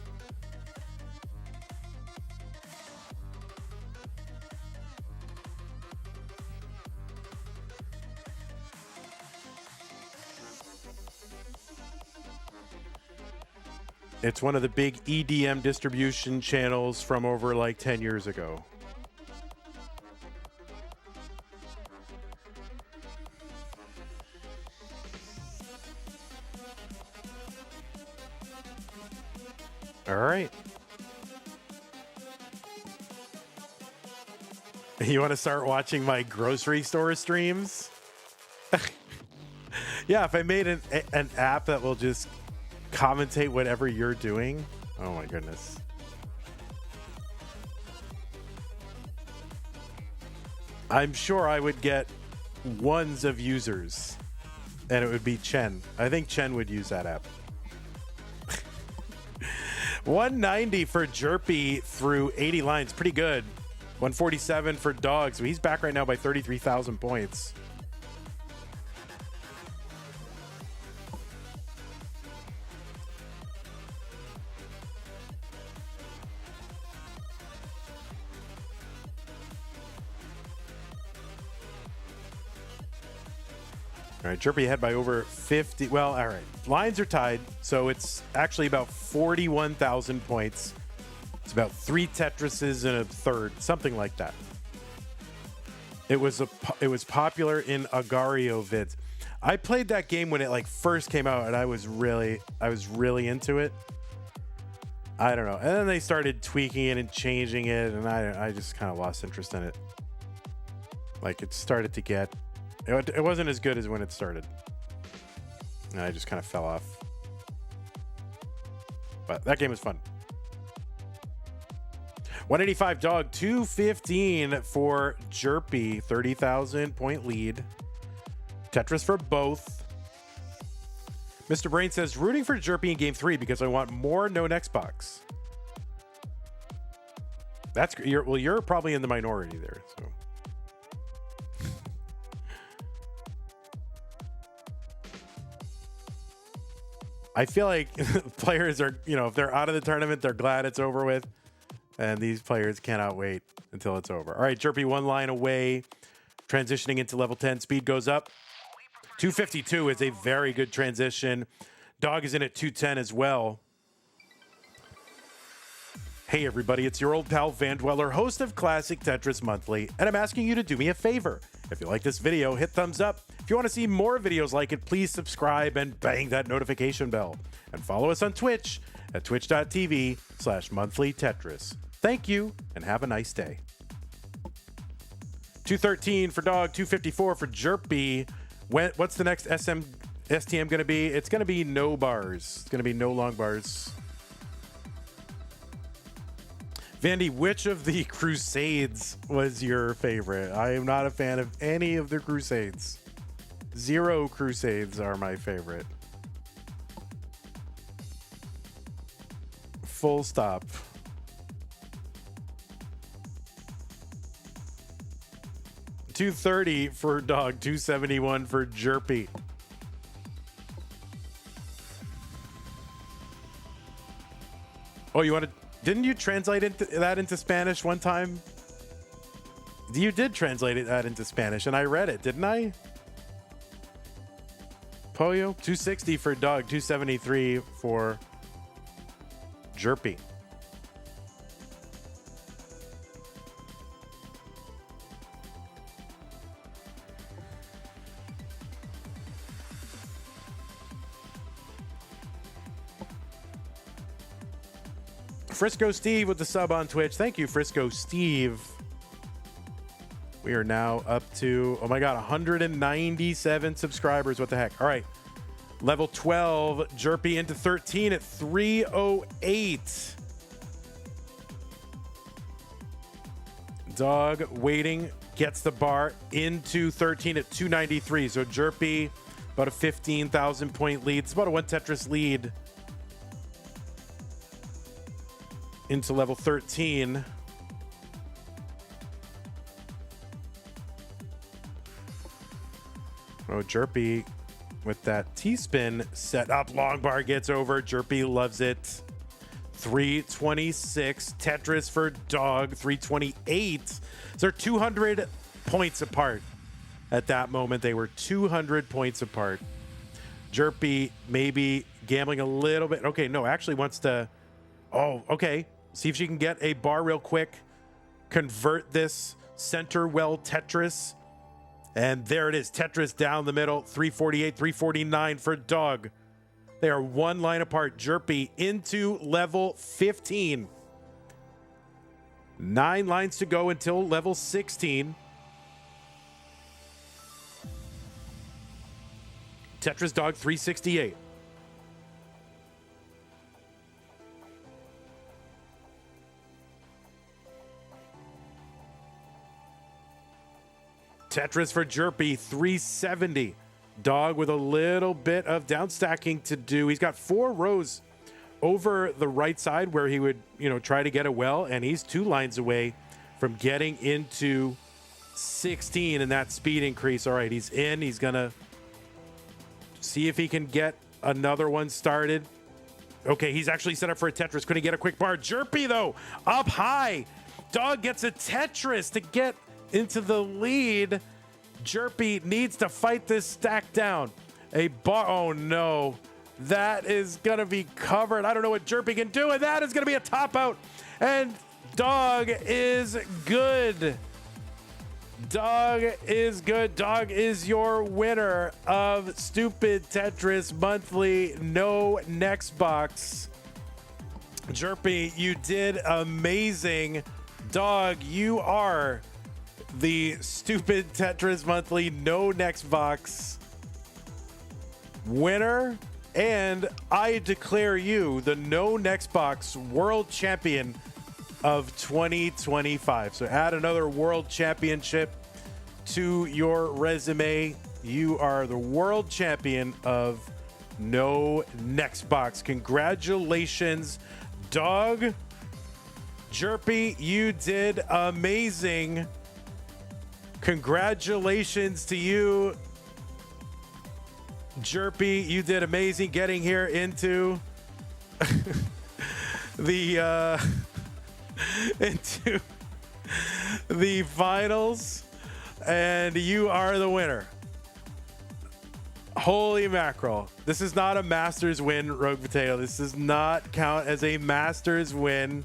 It's one of the big EDM distribution channels from over like 10 years ago. All right. You want to start watching my grocery store streams? Yeah, if I made an app that will just commentate whatever you're doing. Oh my goodness. I'm sure I would get ones of users, and it would be Chen. I think Chen would use that app. 190 for Jerpy through 80 lines. Pretty good. 147 for Dog. So he's back right now by 33,000 points. All right, Jerpy ahead by over 50. Well, all right. Lines are tied, so it's actually about 41,000 points. It's about 3 Tetrises and a third, something like that. It was popular in Agario vids. I played that game when it like first came out, and I was really into it. I don't know. And then they started tweaking it and changing it, and I just kind of lost interest in it. Like it started to get, it wasn't as good as when it started, and I just kind of fell off. But that game was fun. 185 dog, 215 for Jerpy, 30,000 point lead. Tetris for both. Mr. Brain says, rooting for Jerpy in game 3 because I want more no next box. That's you're probably in the minority there. So I feel like players are, if they're out of the tournament, they're glad it's over with. And these players cannot wait until it's over. All right, Jerpy one line away, transitioning into level 10. Speed goes up. 252 is a very good transition. Dog is in at 210 as well. Hey, everybody, it's your old pal Van Dweller, host of Classic Tetris Monthly, and I'm asking you to do me a favor. If you like this video, hit thumbs up. If you want to see more videos like it, please subscribe and bang that notification bell. And follow us on Twitch at twitch.tv/monthlytetris. Thank you, and have a nice day. 213 for Dog, 254 for Jerpy. What's the next STM going to be? It's going to be no bars. It's going to be no long bars. Vandy, which of the Crusades was your favorite? I am not a fan of any of the Crusades. 0 Crusades are my favorite. Full stop. $230 for Dog, $271 for Jerpy. Oh, you want to? Didn't you translate that into Spanish one time? You did translate that into Spanish, and I read it, didn't I? Pollo, 260 for Dog, 273 for Jerpy. Frisco Steve with the sub on Twitch. Thank you, Frisco Steve. We are now up to, oh my God, 197 subscribers. What the heck? All right. Level 12, Jerpy into 13 at 308. Dog waiting, gets the bar into 13 at 293. So Jerpy, about a 15,000 point lead. It's about a one Tetris lead into level 13. Oh, Jerpy with that T-spin set up. Long bar gets over. Jerpy loves it. 326. Tetris for Dog. 328. So they're 200 points apart. At that moment, they were 200 points apart. Jerpy maybe gambling a little bit. Okay, no, actually wants to... Oh, okay. See if she can get a bar real quick. Convert this center well Tetris. And there it is. Tetris down the middle. 348, 349 for Dog. They are one line apart. Jerpy into level 15. 9 lines to go until level 16. Tetris Dog 368. Tetris for Jerpy, 370. Dog with a little bit of down stacking to do. He's got 4 rows over the right side where he would, try to get a well, and he's 2 lines away from getting into 16 and that speed increase. All right, he's in. He's going to see if he can get another one started. Okay, he's actually set up for a Tetris. Couldn't get a quick bar. Jerpy, though, up high. Dog gets a Tetris to get into the lead. Jerpy needs to fight this stack down. A bar. Oh no, that is gonna be covered. I don't know what Jerpy can do, and that is gonna be a top out. And Dog is good. Dog is good. Dog is your winner of Stupid Tetris Monthly No Next Box. Jerpy, you did amazing. Dog, you are the Stupid Tetris Monthly No Next Box winner, and I declare you the No Next Box World Champion of 2025. So add another World Championship to your resume. You are the World Champion of No Next Box. Congratulations, Dog. Jerpy, you did amazing. Congratulations to you, Jerpy. You did amazing getting here into into the finals, and you are the winner. Holy mackerel. This is not a Masters win, Rogue Potato. This does not count as a Masters win.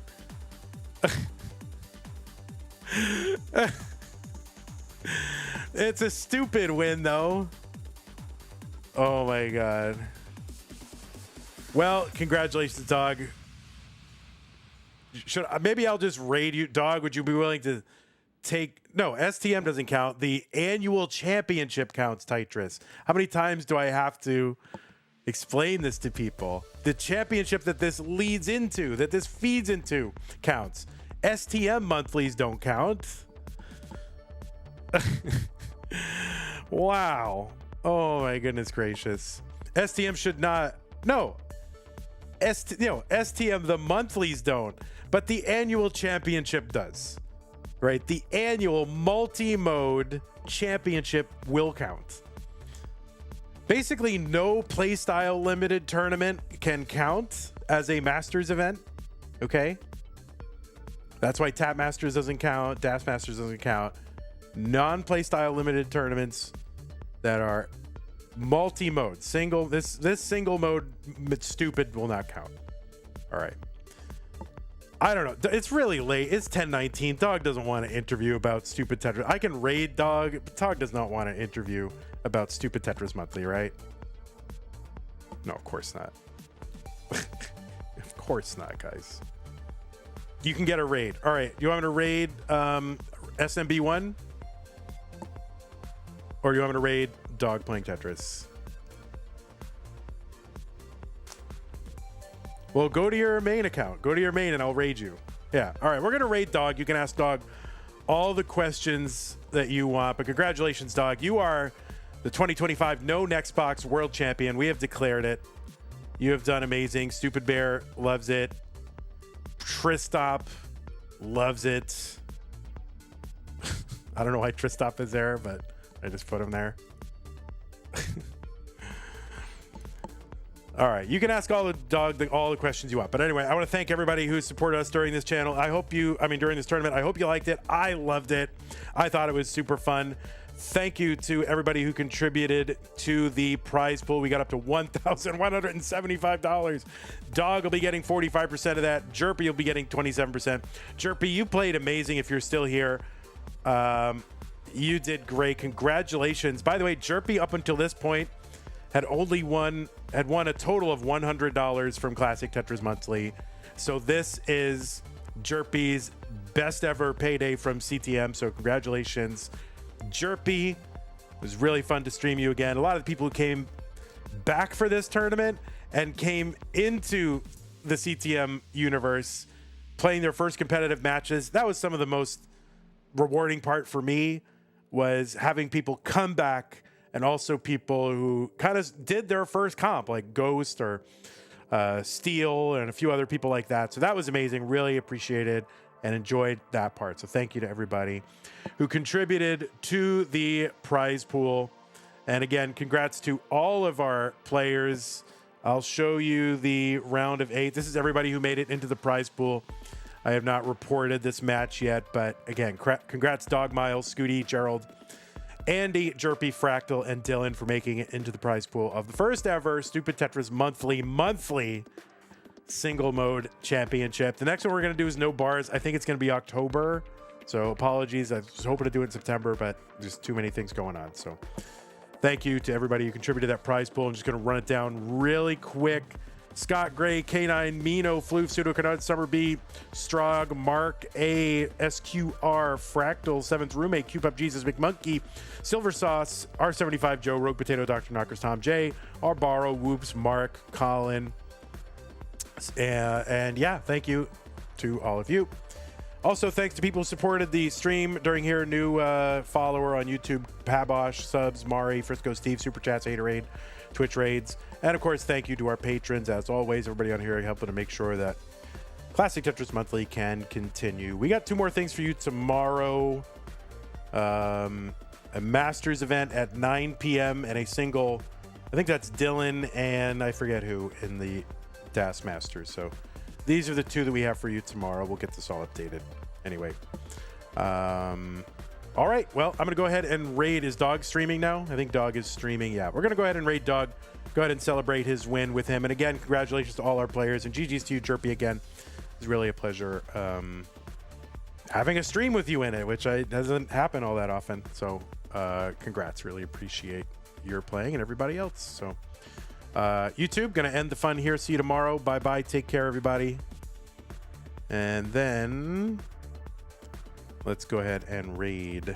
It's a stupid win, though. Oh my god. Well, congratulations, Dog. Maybe I'll just raid you, Dog. Would you be willing to take? No, STM doesn't count. The annual championship counts, Tetris. How many times do I have to explain this to people? The championship that this leads into, that this feeds into, counts. STM monthlies don't count. Wow. Oh my goodness gracious. STM should not. No. STM, the monthlies don't, but the annual championship does. Right? The annual multi-mode championship will count. Basically, no playstyle limited tournament can count as a Masters event. Okay? That's why Tap Masters doesn't count, Dash Masters doesn't count. Non-playstyle limited tournaments that are multi-mode, this single mode stupid will not count. All right. I don't know. It's really late. It's 10:19. Dog doesn't want to interview about Stupid Tetris. I can raid Dog, but Dog does not want to interview about Stupid Tetris Monthly, right? No, of course not. Of course not, guys. You can get a raid. All right. You want me to raid SMB1? Or you want me to raid Dog playing Tetris? Well, go to your main account. Go to your main and I'll raid you. Yeah. All right. We're going to raid Dog. You can ask Dog all the questions that you want. But congratulations, Dog. You are the 2025 No Next Box World Champion. We have declared it. You have done amazing. Stupid Bear loves it. Tristop loves it. I don't know why Tristop is there, but I just put him there. All right, you can ask all the questions you want. But anyway, I want to thank everybody who supported us during this channel. During this tournament, I hope you liked it. I loved it. I thought it was super fun. Thank you to everybody who contributed to the prize pool. We got up to $1,175. Dog will be getting 45% of that. Jerpy will be getting 27%. Jerpy, you played amazing if you're still here. You did great. Congratulations. By the way, Jerpy up until this point had won a total of $100 from Classic Tetris Monthly. So this is Jerpy's best ever payday from CTM. So congratulations, Jerpy. It was really fun to stream you again. A lot of the people who came back for this tournament and came into the CTM universe playing their first competitive matches. That was some of the most rewarding part for me, was having people come back, and also people who kind of did their first comp, like Ghost or Steel and a few other people like that. So that was amazing. Really appreciated and enjoyed that part. So thank you to everybody who contributed to the prize pool. And again, congrats to all of our players. I'll show you the round of 8. This is everybody who made it into the prize pool. I have not reported this match yet, but again, congrats Dog Miles, Scooty, Gerald, Andy, Jerpy, Fractal, and Dillan for making it into the prize pool of the first ever Stupid Tetris monthly single mode championship. The next one we're going to do is no bars. I think it's going to be October So apologies. I was hoping to do it in September, but just too many things going on. So thank you to everybody who contributed to that prize pool. I'm just going to run it down really quick. Scott Gray, K9, Mino, Floof, Pseudo Canard, Summer B, Strog, Mark A, SQR, Fractal, Seventh Roommate, Cube Up Jesus, McMonkey, Silver Sauce, R75 Joe, Rogue Potato, Dr. Knockers, Tom J, Arbaro, Whoops, Mark, Colin. And yeah, thank you to all of you. Also, thanks to people who supported the stream during here. New follower on YouTube, Pabosh, subs, Mari, Frisco Steve, Super Chats, Haterade, Twitch raids. And of course, thank you to our patrons. As always, everybody on here helping to make sure that Classic Tetris Monthly can continue. We got 2 more things for you tomorrow. A Masters event at 9 p.m. and a single, I think that's Dillan and I forget who in the DAS Masters. So these are the 2 that we have for you tomorrow. We'll get this all updated. Anyway. All right. Well, I'm going to go ahead and raid. Is Dog streaming now? I think Dog is streaming. Yeah. We're going to go ahead and raid Dog. Go ahead and celebrate his win with him. And again, congratulations to all our players. And GG's to you, Jerpy, again. It's really a pleasure having a stream with you in it, which doesn't happen all that often. So congrats. Really appreciate your playing and everybody else. So YouTube, going to end the fun here. See you tomorrow. Bye-bye. Take care, everybody. And then let's go ahead and raid.